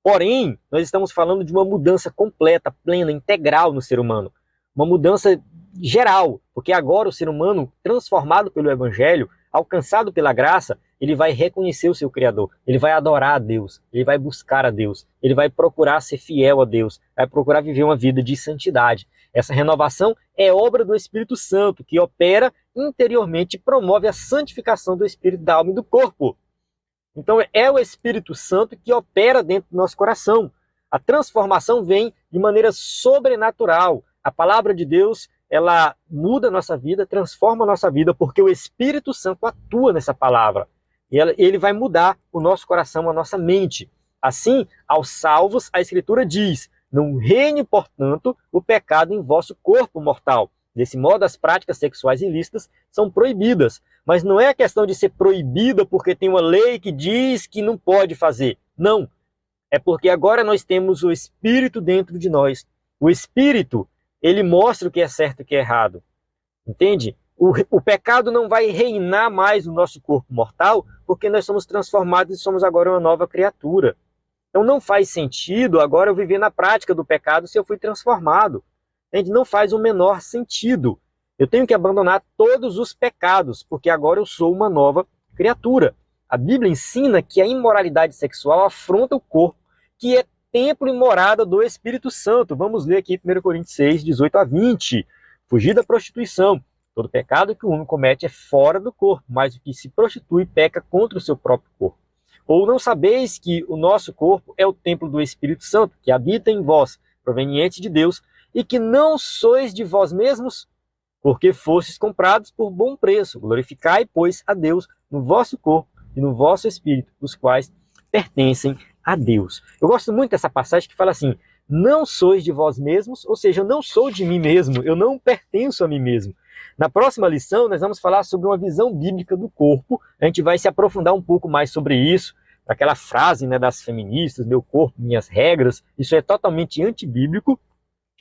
Porém, nós estamos falando de uma mudança completa, plena, integral no ser humano. Uma mudança geral. Porque agora o ser humano, transformado pelo Evangelho, alcançado pela graça, ele vai reconhecer o seu Criador. Ele vai adorar a Deus. Ele vai buscar a Deus. Ele vai procurar ser fiel a Deus. Vai procurar viver uma vida de santidade. Essa renovação é obra do Espírito Santo, que opera interiormente e promove a santificação do espírito, da alma e do corpo. Então é o Espírito Santo que opera dentro do nosso coração. A transformação vem de maneira sobrenatural. A palavra de Deus, ela muda a nossa vida, transforma a nossa vida, porque o Espírito Santo atua nessa palavra. E ele vai mudar o nosso coração, a nossa mente. Assim, aos salvos, a Escritura diz: não reine, portanto, o pecado em vosso corpo mortal. Desse modo, as práticas sexuais ilícitas são proibidas. Mas não é a questão de ser proibida porque tem uma lei que diz que não pode fazer. Não. É porque agora nós temos o Espírito dentro de nós. O Espírito, ele mostra o que é certo e o que é errado. Entende? O pecado não vai reinar mais no nosso corpo mortal porque nós somos transformados e somos agora uma nova criatura. Então não faz sentido agora eu viver na prática do pecado se eu fui transformado. Entende? Não faz o menor sentido. Eu tenho que abandonar todos os pecados, porque agora eu sou uma nova criatura. A Bíblia ensina que a imoralidade sexual afronta o corpo, que é templo e morada do Espírito Santo. Vamos ler aqui 1 Coríntios 6, 18 a 20. Fugir da prostituição. Todo pecado que o homem comete é fora do corpo, mas o que se prostitui peca contra o seu próprio corpo. Ou não sabeis que o nosso corpo é o templo do Espírito Santo, que habita em vós, proveniente de Deus, e que não sois de vós mesmos, porque fostes comprados por bom preço. Glorificai, pois, a Deus no vosso corpo e no vosso espírito, os quais pertencem a Deus. Eu gosto muito dessa passagem que fala assim, não sois de vós mesmos, ou seja, eu não sou de mim mesmo, eu não pertenço a mim mesmo. Na próxima lição, nós vamos falar sobre uma visão bíblica do corpo. A gente vai se aprofundar um pouco mais sobre isso. Aquela frase, né, das feministas, meu corpo, minhas regras, isso é totalmente antibíblico.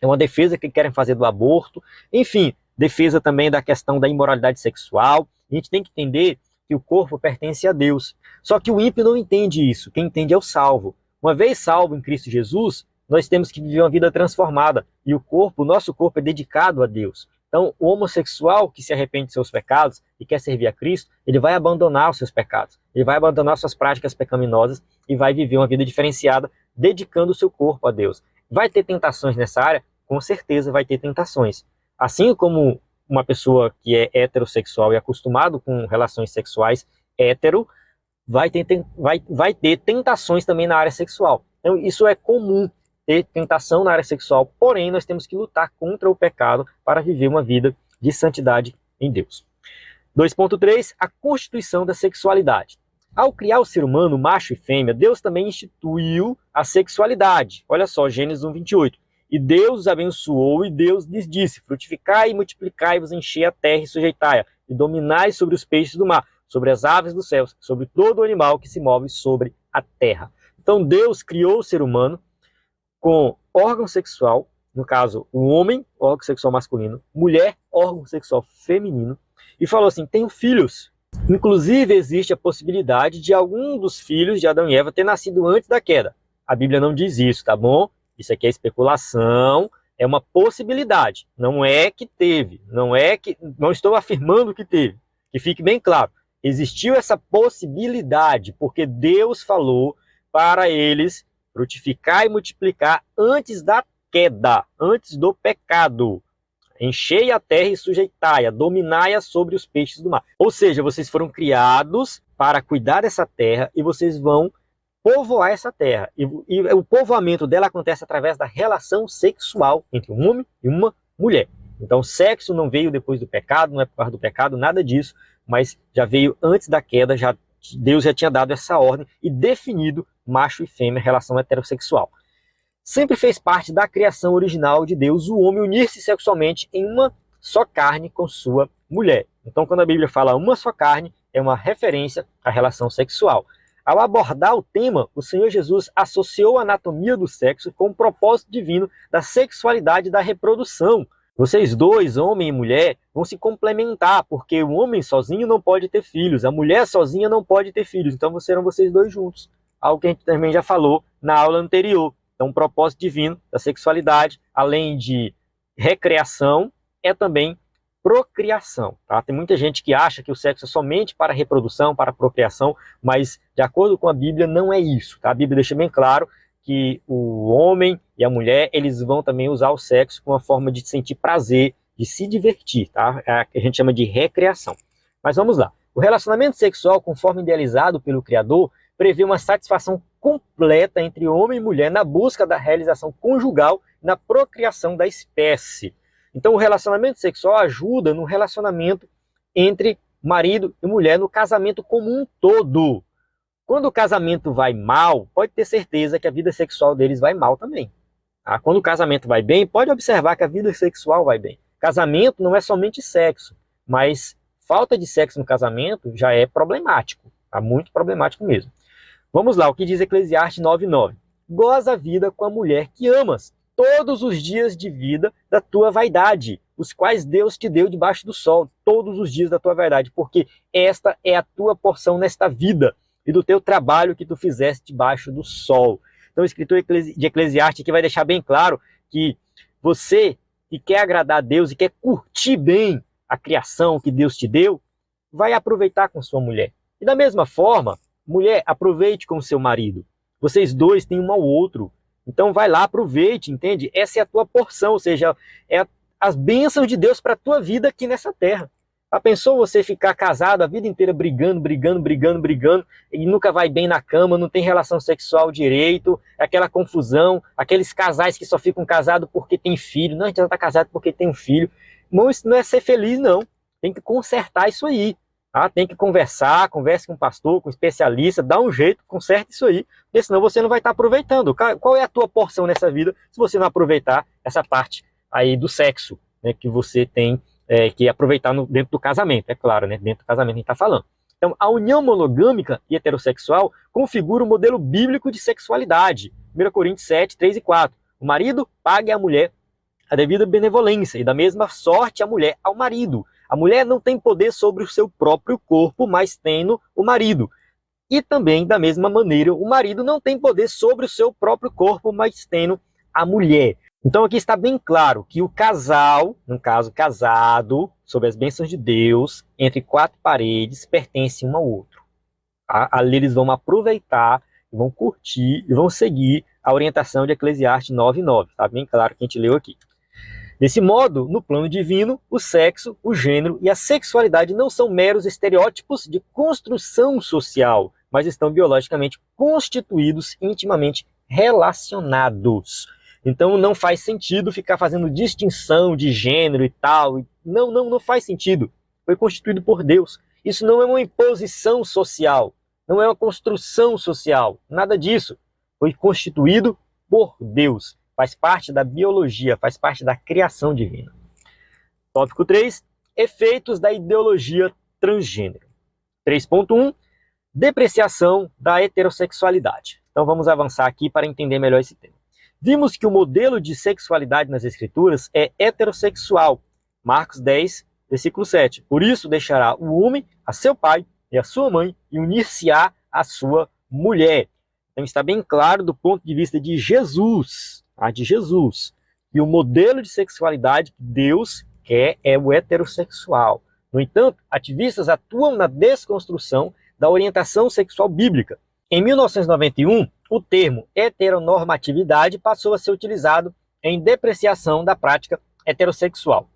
É uma defesa que querem fazer do aborto. Enfim, defesa também da questão da imoralidade sexual. A gente tem que entender que o corpo pertence a Deus. Só que o ímpio não entende isso. Quem entende é o salvo. Uma vez salvo em Cristo Jesus, nós temos que viver uma vida transformada. E o nosso corpo é dedicado a Deus. Então, o homossexual que se arrepende de seus pecados e quer servir a Cristo, ele vai abandonar os seus pecados, ele vai abandonar suas práticas pecaminosas e vai viver uma vida diferenciada, dedicando o seu corpo a Deus. Vai ter tentações nessa área? Com certeza vai ter tentações. Assim como uma pessoa que é heterossexual e acostumado com relações sexuais hétero, vai ter tentações também na área sexual. Então, isso é comum. Ter tentação na área sexual, porém nós temos que lutar contra o pecado para viver uma vida de santidade em Deus. 2.3. A constituição da sexualidade. Ao criar o ser humano, macho e fêmea, Deus também instituiu a sexualidade. Olha só, Gênesis 1:28. E Deus os abençoou e Deus lhes disse, frutificai e multiplicai-vos, enchei a terra e sujeitai-a, e dominai sobre os peixes do mar, sobre as aves dos céus, sobre todo animal que se move sobre a terra. Então Deus criou o ser humano com órgão sexual, no caso, o homem, órgão sexual masculino, mulher, órgão sexual feminino, e falou assim, tenho filhos. Inclusive, existe a possibilidade de algum dos filhos de Adão e Eva ter nascido antes da queda. A Bíblia não diz isso, tá bom? Isso aqui é especulação, é uma possibilidade. Não é que teve, não estou afirmando que teve. Que fique bem claro, existiu essa possibilidade, porque Deus falou para eles frutificar e multiplicar antes da queda, antes do pecado. Enchei a terra e sujeitai-a, dominai-a sobre os peixes do mar. Ou seja, vocês foram criados para cuidar dessa terra e vocês vão povoar essa terra. E o povoamento dela acontece através da relação sexual entre um homem e uma mulher. Então, sexo não veio depois do pecado, não é por causa do pecado, nada disso, mas já veio antes da queda, Deus já tinha dado essa ordem e definido macho e fêmea, relação heterossexual. Sempre fez parte da criação original de Deus o homem unir-se sexualmente em uma só carne com sua mulher. Então, quando a Bíblia fala uma só carne, é uma referência à relação sexual. Ao abordar o tema, o Senhor Jesus associou a anatomia do sexo com o propósito divino da sexualidade e da reprodução. Vocês dois, homem e mulher, vão se complementar, porque o homem sozinho não pode ter filhos, a mulher sozinha não pode ter filhos, então serão vocês dois juntos. Algo que a gente também já falou na aula anterior. Então, o propósito divino da sexualidade, além de recreação, é também procriação. Tá? Tem muita gente que acha que o sexo é somente para reprodução, para procriação, mas, de acordo com a Bíblia, não é isso. Tá? A Bíblia deixa bem claro que o homem e a mulher, eles vão também usar o sexo como uma forma de sentir prazer, de se divertir. Tá? É a que a gente chama de recreação. Mas vamos lá. O relacionamento sexual, conforme idealizado pelo Criador, prevê uma satisfação completa entre homem e mulher na busca da realização conjugal e na procriação da espécie. Então, o relacionamento sexual ajuda no relacionamento entre marido e mulher, no casamento como um todo. Quando o casamento vai mal, pode ter certeza que a vida sexual deles vai mal também. Tá? Quando o casamento vai bem, pode observar que a vida sexual vai bem. Casamento não é somente sexo, mas falta de sexo no casamento já é problemático. Tá? Muito problemático mesmo. Vamos lá, o que diz Eclesiastes 9:9. Goza a vida com a mulher que amas, todos os dias de vida da tua vaidade, os quais Deus te deu debaixo do sol, todos os dias da tua vaidade, porque esta é a tua porção nesta vida, e do teu trabalho que tu fizeste debaixo do sol. Então o escritor de Eclesiastes aqui vai deixar bem claro que você que quer agradar a Deus e quer curtir bem a criação que Deus te deu, vai aproveitar com sua mulher. E da mesma forma, mulher, aproveite com o seu marido. Vocês dois têm um ao outro. Então vai lá, aproveite, entende? Essa é a tua porção, ou seja, é as bênçãos de Deus para a tua vida aqui nessa terra. Já pensou você ficar casado a vida inteira brigando e nunca vai bem na cama, não tem relação sexual direito, aquela confusão, aqueles casais que só ficam casados porque tem filho. Não, a gente já está casado porque tem um filho. Irmão, isso não é ser feliz, não. Tem que consertar isso aí. Tá? Tem que converse com o pastor, com o especialista, dá um jeito, conserte isso aí, porque senão você não vai estar aproveitando. Qual é a tua porção nessa vida se você não aproveitar essa parte aí do sexo, né, que você tem que aproveitar dentro do casamento, é claro, né? Dentro do casamento a gente está falando. Então, a união monogâmica e heterossexual configura o modelo bíblico de sexualidade. 1 Coríntios 7, 3 e 4. O marido pague à mulher a devida benevolência, e da mesma sorte a mulher ao marido. A mulher não tem poder sobre o seu próprio corpo, mas tendo o marido. E também, da mesma maneira, o marido não tem poder sobre o seu próprio corpo, mas tendo a mulher. Então aqui está bem claro que o casal, no caso casado, sob as bênçãos de Deus, entre quatro paredes, pertence um ao outro. Ali eles vão aproveitar, vão curtir e vão seguir a orientação de Eclesiastes 9:9. Está bem claro que a gente leu aqui. Desse modo, no plano divino, o sexo, o gênero e a sexualidade não são meros estereótipos de construção social, mas estão biologicamente constituídos, intimamente relacionados. Então não faz sentido ficar fazendo distinção de gênero e tal. Não faz sentido. Foi constituído por Deus. Isso não é uma imposição social, não é uma construção social, nada disso. Foi constituído por Deus. Faz parte da biologia, faz parte da criação divina. Tópico 3, efeitos da ideologia transgênero. 3.1, depreciação da heterossexualidade. Então vamos avançar aqui para entender melhor esse tema. Vimos que o modelo de sexualidade nas Escrituras é heterossexual. Marcos 10, versículo 7. Por isso deixará o homem a seu pai e a sua mãe e unir-se-á à sua mulher. Então está bem claro do ponto de vista de Jesus, que o modelo de sexualidade que Deus quer é o heterossexual. No entanto, ativistas atuam na desconstrução da orientação sexual bíblica. Em 1991, o termo heteronormatividade passou a ser utilizado em depreciação da prática heterossexual.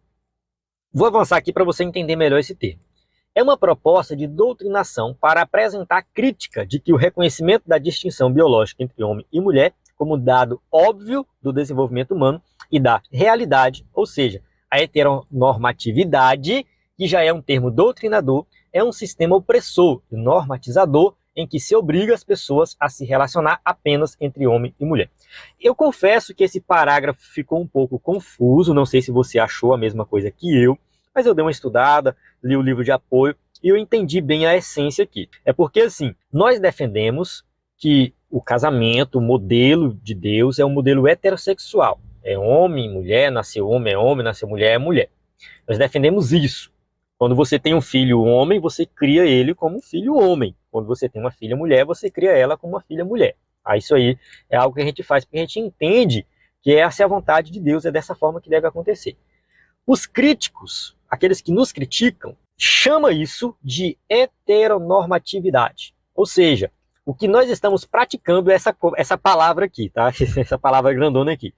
Vou avançar aqui para você entender melhor esse termo. É uma proposta de doutrinação para apresentar a crítica de que o reconhecimento da distinção biológica entre homem e mulher como dado óbvio do desenvolvimento humano e da realidade, ou seja, a heteronormatividade, que já é um termo doutrinador, é um sistema opressor e normatizador em que se obriga as pessoas a se relacionar apenas entre homem e mulher. Eu confesso que esse parágrafo ficou um pouco confuso, não sei se você achou a mesma coisa que eu, mas eu dei uma estudada, li o livro de apoio e eu entendi bem a essência aqui. É porque, assim, nós defendemos que o casamento, o modelo de Deus é um modelo heterossexual. É homem, mulher, nasceu homem, nasceu mulher, é mulher. Nós defendemos isso. Quando você tem um filho homem, você cria ele como um filho homem. Quando você tem uma filha mulher, você cria ela como uma filha mulher. Isso aí é algo que a gente faz porque a gente entende que essa é a vontade de Deus, é dessa forma que deve acontecer. Os críticos, aqueles que nos criticam, chamam isso de heteronormatividade. Ou seja, o que nós estamos praticando é essa palavra aqui, tá? Essa palavra grandona aqui.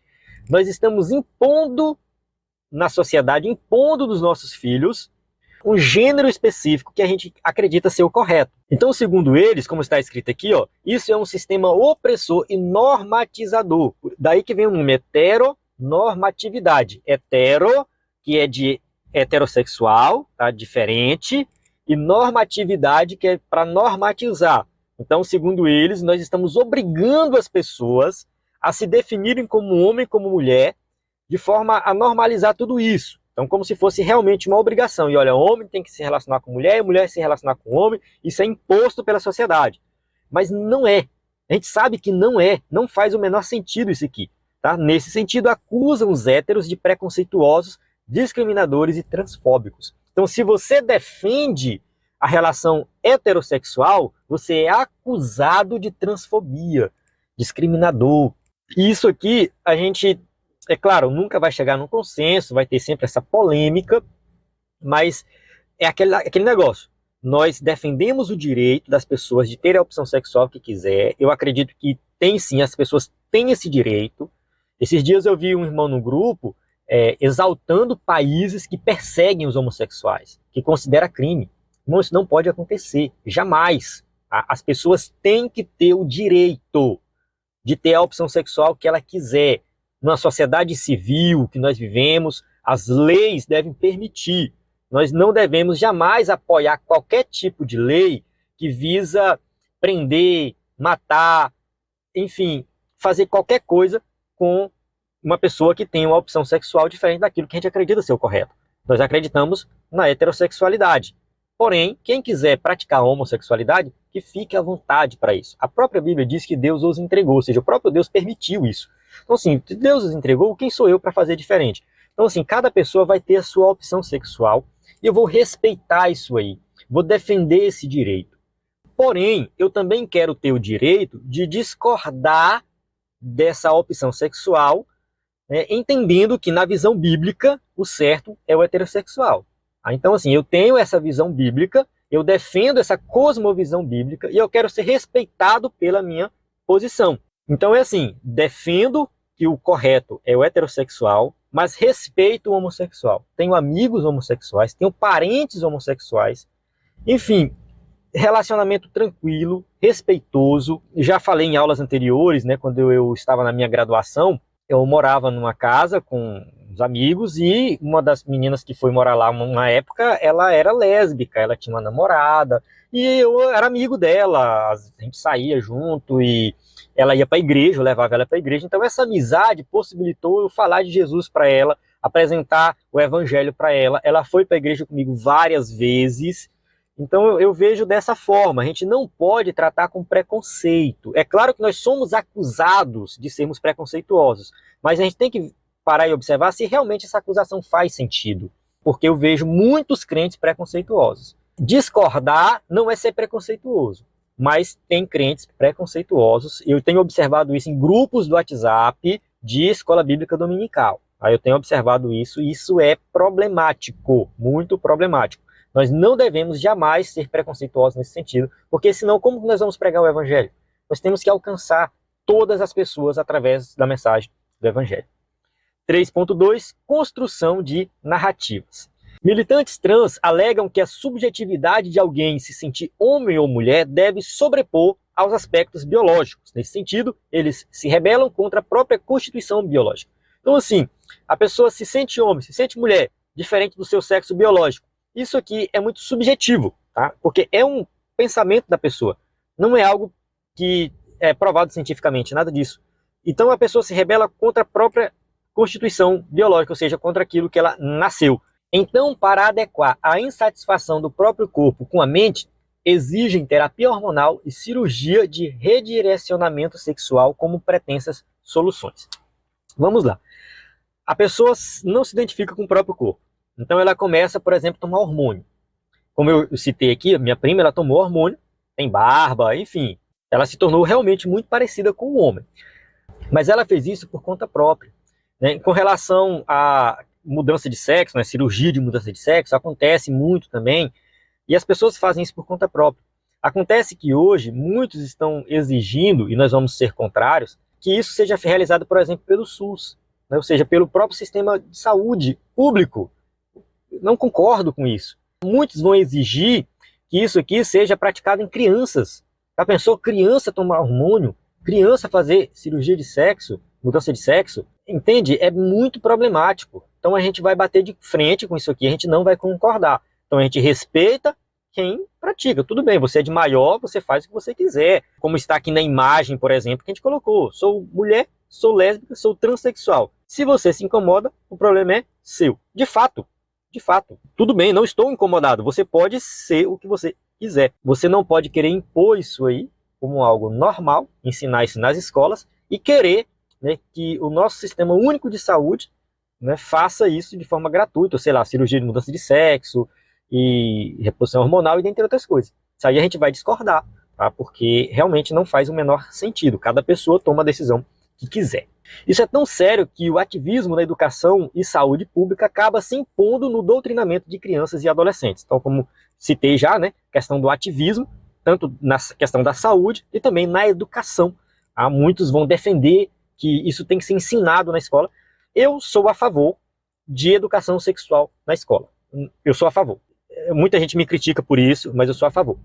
Nós estamos impondo na sociedade, impondo dos nossos filhos um gênero específico que a gente acredita ser o correto. Então, segundo eles, como está escrito aqui, ó, isso é um sistema opressor e normatizador. Daí que vem o nome heteronormatividade. Hetero, que é de heterossexual, tá? Diferente, e normatividade, que é para normatizar. Então, segundo eles, nós estamos obrigando as pessoas a se definirem como homem, como mulher, de forma a normalizar tudo isso. Então, como se fosse realmente uma obrigação. E olha, homem tem que se relacionar com mulher, mulher se relacionar com homem. Isso é imposto pela sociedade. Mas não é. A gente sabe que não é. Não faz o menor sentido isso aqui. Tá? Nesse sentido, acusam os héteros de preconceituosos, discriminadores e transfóbicos. Então, se você defende a relação heterossexual, você é acusado de transfobia, discriminador. E isso aqui, a gente... É claro, nunca vai chegar num consenso, vai ter sempre essa polêmica, mas é aquele negócio. Nós defendemos o direito das pessoas de terem a opção sexual que quiser. Eu acredito que tem sim, as pessoas têm esse direito. Esses dias eu vi um irmão no grupo exaltando países que perseguem os homossexuais, que considera crime. Não, isso não pode acontecer, jamais. As pessoas têm que ter o direito de ter a opção sexual que ela quiser. Numa sociedade civil que nós vivemos, as leis devem permitir. Nós não devemos jamais apoiar qualquer tipo de lei que visa prender, matar, enfim, fazer qualquer coisa com uma pessoa que tem uma opção sexual diferente daquilo que a gente acredita ser o correto. Nós acreditamos na heterossexualidade. Porém, quem quiser praticar a homossexualidade, que fique à vontade para isso. A própria Bíblia diz que Deus os entregou, ou seja, o próprio Deus permitiu isso. Então, assim, se Deus os entregou, quem sou eu para fazer diferente? Então, assim, cada pessoa vai ter a sua opção sexual e eu vou respeitar isso aí, vou defender esse direito. Porém, eu também quero ter o direito de discordar dessa opção sexual, entendendo que na visão bíblica o certo é o heterossexual. Então, assim, eu tenho essa visão bíblica, eu defendo essa cosmovisão bíblica e eu quero ser respeitado pela minha posição. Então é assim, defendo que o correto é o heterossexual, mas respeito o homossexual. Tenho amigos homossexuais, tenho parentes homossexuais, enfim, relacionamento tranquilo, respeitoso. Já falei em aulas anteriores, né, quando eu estava na minha graduação, eu morava numa casa com os amigos e uma das meninas que foi morar lá uma época, ela era lésbica, ela tinha uma namorada e eu era amigo dela, a gente saía junto e ela ia para a igreja, eu levava ela para a igreja. Então essa amizade possibilitou eu falar de Jesus para ela, apresentar o evangelho para ela. Ela foi para a igreja comigo várias vezes. Então eu vejo dessa forma, a gente não pode tratar com preconceito. É claro que nós somos acusados de sermos preconceituosos, mas a gente tem que parar e observar se realmente essa acusação faz sentido, porque eu vejo muitos crentes preconceituosos. Discordar não é ser preconceituoso, mas tem crentes preconceituosos, eu tenho observado isso em grupos do WhatsApp de escola bíblica dominical. Aí eu tenho observado isso e isso é problemático, muito problemático. Nós não devemos jamais ser preconceituosos nesse sentido, porque senão como nós vamos pregar o evangelho? Nós temos que alcançar todas as pessoas através da mensagem do evangelho. 3.2, construção de narrativas. Militantes trans alegam que a subjetividade de alguém se sentir homem ou mulher deve sobrepor aos aspectos biológicos. Nesse sentido, eles se rebelam contra a própria constituição biológica. Então, assim, a pessoa se sente homem, se sente mulher, diferente do seu sexo biológico. Isso aqui é muito subjetivo, tá? Porque é um pensamento da pessoa. Não é algo que é provado cientificamente, nada disso. Então a pessoa se rebela contra a própria constituição biológica, ou seja, contra aquilo que ela nasceu. Então, para adequar a insatisfação do próprio corpo com a mente, exigem terapia hormonal e cirurgia de redirecionamento sexual como pretensas soluções. Vamos lá. A pessoa não se identifica com o próprio corpo. Então ela começa, por exemplo, a tomar hormônio. Como eu citei aqui, minha prima, ela tomou hormônio, tem barba, enfim. Ela se tornou realmente muito parecida com o homem. Mas ela fez isso por conta própria. Né? Com relação à mudança de sexo, né, cirurgia de mudança de sexo, acontece muito também. E as pessoas fazem isso por conta própria. Acontece que hoje muitos estão exigindo, e nós vamos ser contrários, que isso seja realizado, por exemplo, pelo SUS, né? Ou seja, pelo próprio sistema de saúde público. Não concordo com isso. Muitos vão exigir que isso aqui seja praticado em crianças. Já pensou criança tomar hormônio? Criança fazer cirurgia de sexo, mudança de sexo? Entende? É muito problemático. Então a gente vai bater de frente com isso aqui, a gente não vai concordar. Então a gente respeita quem pratica. Tudo bem, você é de maior, você faz o que você quiser. Como está aqui na imagem, por exemplo, que a gente colocou. Sou mulher, sou lésbica, sou transexual. Se você se incomoda, o problema é seu. De fato, tudo bem, não estou incomodado. Você pode ser o que você quiser. Você não pode querer impor isso aí como algo normal, ensinar isso nas escolas e querer, né, que o nosso sistema único de saúde, né, faça isso de forma gratuita, sei lá, cirurgia de mudança de sexo e reposição hormonal e dentre outras coisas. Isso aí a gente vai discordar, tá? Porque realmente não faz o menor sentido. Cada pessoa toma a decisão que quiser. Isso é tão sério que o ativismo na educação e saúde pública acaba se impondo no doutrinamento de crianças e adolescentes. Então, como citei já, né, questão do ativismo, tanto na questão da saúde e também na educação. Muitos vão defender que isso tem que ser ensinado na escola. Eu sou a favor de educação sexual na escola. Eu sou a favor. Muita gente me critica por isso, mas eu sou a favor.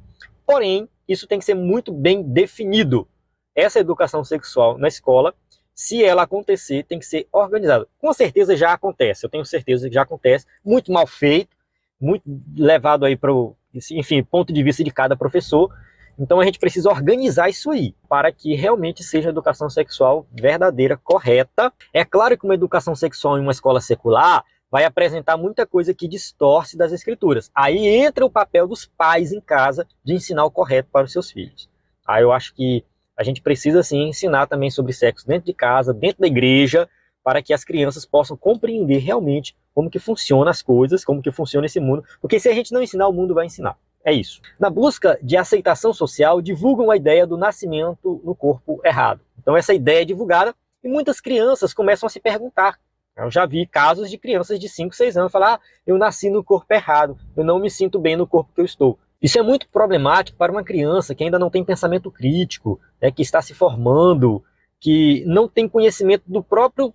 Porém, isso tem que ser muito bem definido. Essa educação sexual na escola, se ela acontecer, tem que ser organizada. Com certeza já acontece, eu tenho certeza que já acontece, muito mal feito, muito levado aí para o, enfim, ponto de vista de cada professor. Então a gente precisa organizar isso aí, para que realmente seja educação sexual verdadeira, correta. É claro que uma educação sexual em uma escola secular vai apresentar muita coisa que distorce das escrituras. Aí entra o papel dos pais em casa de ensinar o correto para os seus filhos. Aí eu acho que a gente precisa sim ensinar também sobre sexo dentro de casa, dentro da igreja, para que as crianças possam compreender realmente como que funcionam as coisas, como que funciona esse mundo, porque se a gente não ensinar, o mundo vai ensinar. É isso. Na busca de aceitação social, divulgam a ideia do nascimento no corpo errado. Então essa ideia é divulgada e muitas crianças começam a se perguntar. Eu já vi casos de crianças de 5, 6 anos falar: eu nasci no corpo errado, eu não me sinto bem no corpo que eu estou. Isso é muito problemático para uma criança que ainda não tem pensamento crítico, né, que está se formando, que não tem conhecimento do próprio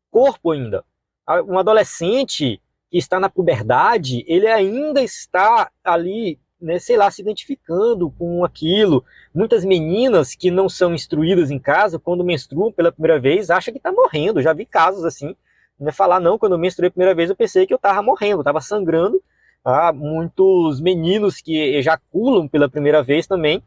corpo ainda. Um adolescente que está na puberdade, ele ainda está ali, né, sei lá, se identificando com aquilo. Muitas meninas que não são instruídas em casa, quando menstruam pela primeira vez, acham que está morrendo. Já vi casos assim, né, falar: não, quando eu menstruei a primeira vez eu pensei que eu estava morrendo, estava sangrando. Muitos meninos que ejaculam pela primeira vez também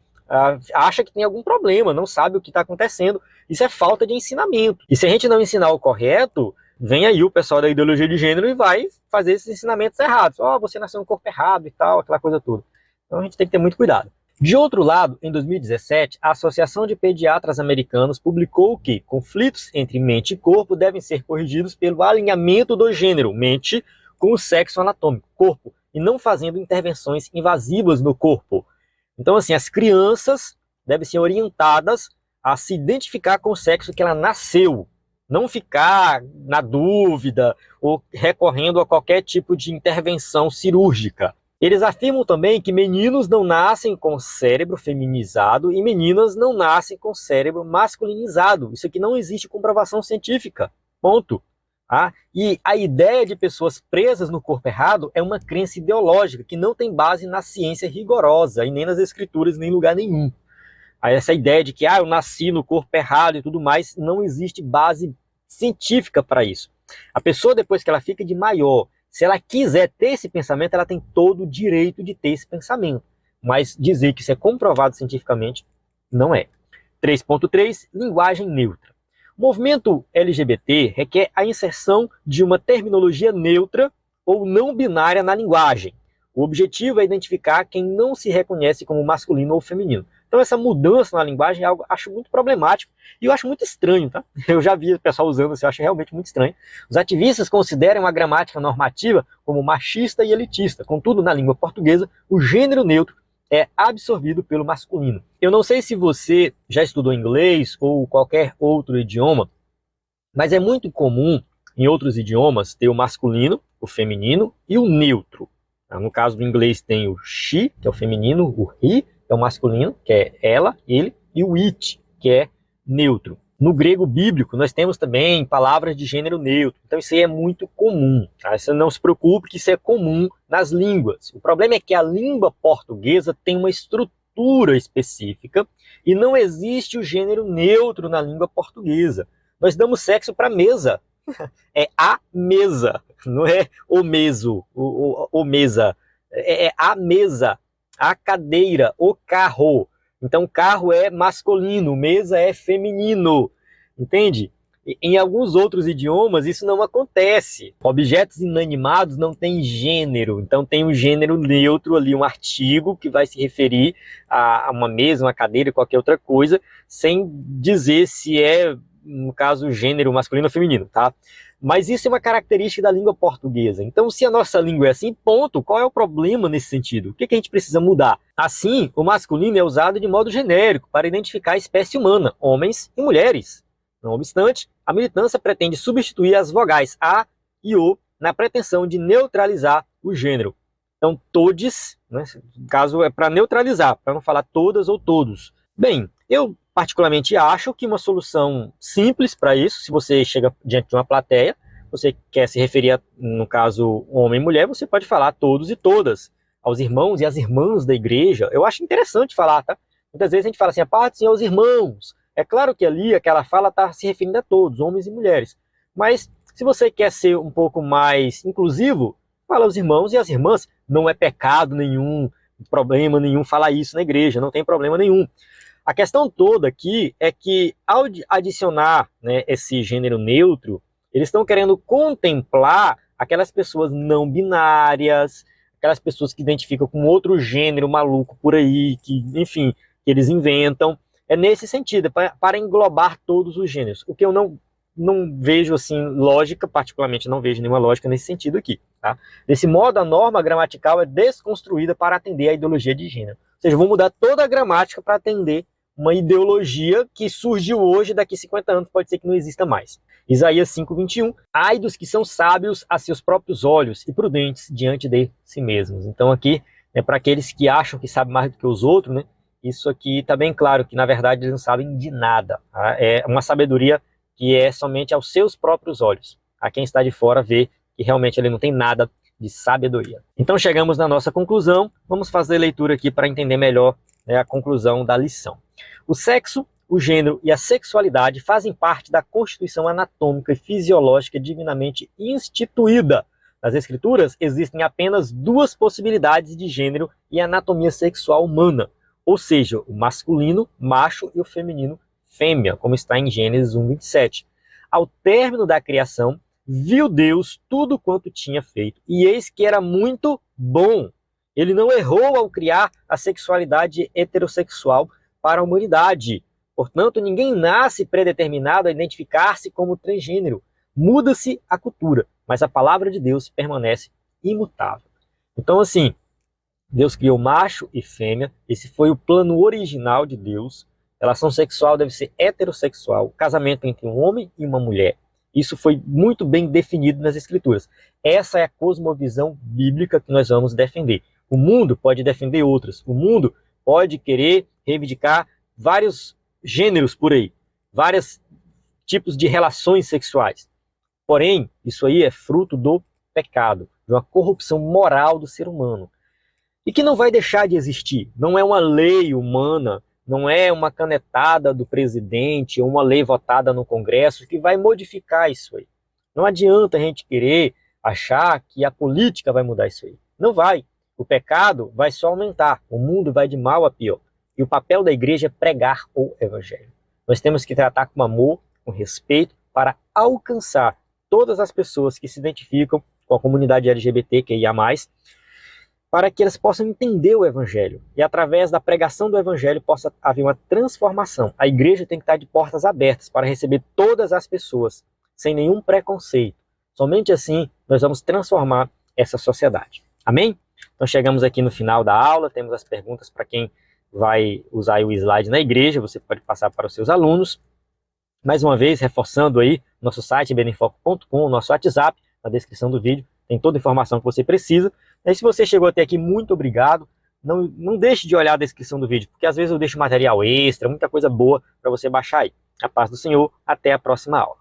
acham que tem algum problema, não sabe o que está acontecendo. Isso é falta de ensinamento. E se a gente não ensinar o correto, vem aí o pessoal da ideologia de gênero e vai fazer esses ensinamentos errados. Você nasceu no corpo errado e tal, aquela coisa toda. Então a gente tem que ter muito cuidado. De outro lado, em 2017, a Associação de Pediatras Americanos publicou que conflitos entre mente e corpo devem ser corrigidos pelo alinhamento do gênero, mente, com o sexo anatômico, corpo, e não fazendo intervenções invasivas no corpo. Então, assim, as crianças devem ser orientadas a se identificar com o sexo que ela nasceu, não ficar na dúvida ou recorrendo a qualquer tipo de intervenção cirúrgica. Eles afirmam também que meninos não nascem com cérebro feminizado e meninas não nascem com cérebro masculinizado. Isso aqui não existe comprovação científica. Ponto. E a ideia de pessoas presas no corpo errado é uma crença ideológica que não tem base na ciência rigorosa e nem nas escrituras, nem em lugar nenhum. Essa ideia de que eu nasci no corpo errado e tudo mais, não existe base científica para isso. A pessoa, depois que ela fica de maior, se ela quiser ter esse pensamento, ela tem todo o direito de ter esse pensamento. Mas dizer que isso é comprovado cientificamente, não é. 3.3, linguagem neutra. O movimento LGBT requer a inserção de uma terminologia neutra ou não binária na linguagem. O objetivo é identificar quem não se reconhece como masculino ou feminino. Então essa mudança na linguagem é algo que eu acho muito problemático e eu acho muito estranho, tá? Eu já vi o pessoal usando isso, eu acho realmente muito estranho. Os ativistas consideram a gramática normativa como machista e elitista. Contudo, na língua portuguesa, o gênero neutro é absorvido pelo masculino. Eu não sei se você já estudou inglês ou qualquer outro idioma, mas é muito comum em outros idiomas ter o masculino, o feminino e o neutro. No caso do inglês tem o she, que é o feminino, o he, que é o masculino, que é ela, ele, e o it, que é neutro. No grego bíblico, nós temos também palavras de gênero neutro. Então isso aí é muito comum. Tá? Você não se preocupe que isso é comum nas línguas. O problema é que a língua portuguesa tem uma estrutura específica e não existe o gênero neutro na língua portuguesa. Nós damos sexo para mesa. É a mesa, não é o meso, o mesa. É a mesa, a cadeira, o carro. Então, carro é masculino, mesa é feminino, entende? Em alguns outros idiomas isso não acontece. Objetos inanimados não têm gênero, então tem um gênero neutro ali, um artigo que vai se referir a uma mesa, uma cadeira, qualquer outra coisa, sem dizer se é, no caso, gênero masculino ou feminino, tá? Mas isso é uma característica da língua portuguesa. Então, se a nossa língua é assim, ponto. Qual é o problema nesse sentido? O que a gente precisa mudar? Assim, o masculino é usado de modo genérico para identificar a espécie humana, homens e mulheres. Não obstante, a militância pretende substituir as vogais a e o na pretensão de neutralizar o gênero. Então, todes, né, no caso é para neutralizar, para não falar todas ou todos. Bem, eu particularmente acho que uma solução simples para isso, se você chega diante de uma plateia, você quer se referir, no caso, homem e mulher, você pode falar todos e todas, aos irmãos e às irmãs da igreja. Eu acho interessante falar, tá? Muitas vezes a gente fala assim, a paz do Senhor aos irmãos. É claro que ali aquela fala está se referindo a todos, homens e mulheres. Mas se você quer ser um pouco mais inclusivo, fala aos irmãos e às irmãs. Não é pecado nenhum, problema nenhum falar isso na igreja, não tem problema nenhum. A questão toda aqui é que, ao adicionar, né, esse gênero neutro, eles estão querendo contemplar aquelas pessoas não binárias, aquelas pessoas que identificam com outro gênero maluco por aí, que, enfim, que eles inventam. É nesse sentido, para englobar todos os gêneros. O que eu não vejo assim lógica, particularmente não vejo nenhuma lógica nesse sentido aqui. Tá? Desse modo, a norma gramatical é desconstruída para atender à ideologia de gênero. Ou seja, vou mudar toda a gramática para atender uma ideologia que surgiu hoje, daqui a 50 anos pode ser que não exista mais. Isaías 5:21, ai dos que são sábios a seus próprios olhos e prudentes diante de si mesmos. Então aqui, para aqueles que acham que sabem mais do que os outros, né, isso aqui está bem claro que na verdade eles não sabem de nada. Tá? É uma sabedoria que é somente aos seus próprios olhos. A quem está de fora vê que realmente ele não tem nada de sabedoria. Então chegamos na nossa conclusão, vamos fazer a leitura aqui para entender melhor, né, a conclusão da lição. O sexo, o gênero e a sexualidade fazem parte da constituição anatômica e fisiológica divinamente instituída. Nas Escrituras existem apenas duas possibilidades de gênero e anatomia sexual humana, ou seja, o masculino, macho, e o feminino, fêmea, como está em Gênesis 1:27. Ao término da criação, viu Deus tudo quanto tinha feito, e eis que era muito bom. Ele não errou ao criar a sexualidade heterossexual para a humanidade. Portanto, ninguém nasce predeterminado a identificar-se como transgênero. Muda-se a cultura, mas a palavra de Deus permanece imutável. Então, assim, Deus criou macho e fêmea, esse foi o plano original de Deus. Relação sexual deve ser heterossexual, casamento entre um homem e uma mulher. Isso foi muito bem definido nas Escrituras. Essa é a cosmovisão bíblica que nós vamos defender. O mundo pode defender outras. O mundo pode querer reivindicar vários gêneros por aí, vários tipos de relações sexuais. Porém, isso aí é fruto do pecado, de uma corrupção moral do ser humano. E que não vai deixar de existir. Não é uma lei humana, não é uma canetada do presidente ou uma lei votada no Congresso que vai modificar isso aí. Não adianta a gente querer achar que a política vai mudar isso aí. Não vai. O pecado vai só aumentar. O mundo vai de mal a pior. E o papel da igreja é pregar o evangelho. Nós temos que tratar com amor, com respeito, para alcançar todas as pessoas que se identificam com a comunidade LGBTQIA+, para que elas possam entender o evangelho. E através da pregação do evangelho possa haver uma transformação. A igreja tem que estar de portas abertas para receber todas as pessoas, sem nenhum preconceito. Somente assim nós vamos transformar essa sociedade. Amém? Então chegamos aqui no final da aula, temos as perguntas para quem vai usar o slide na igreja, você pode passar para os seus alunos. Mais uma vez, reforçando aí, nosso site ebedenfoco.com, nosso WhatsApp, na descrição do vídeo, tem toda a informação que você precisa. E se você chegou até aqui, muito obrigado. Não deixe de olhar a descrição do vídeo, porque às vezes eu deixo material extra, muita coisa boa para você baixar aí. A paz do Senhor, até a próxima aula.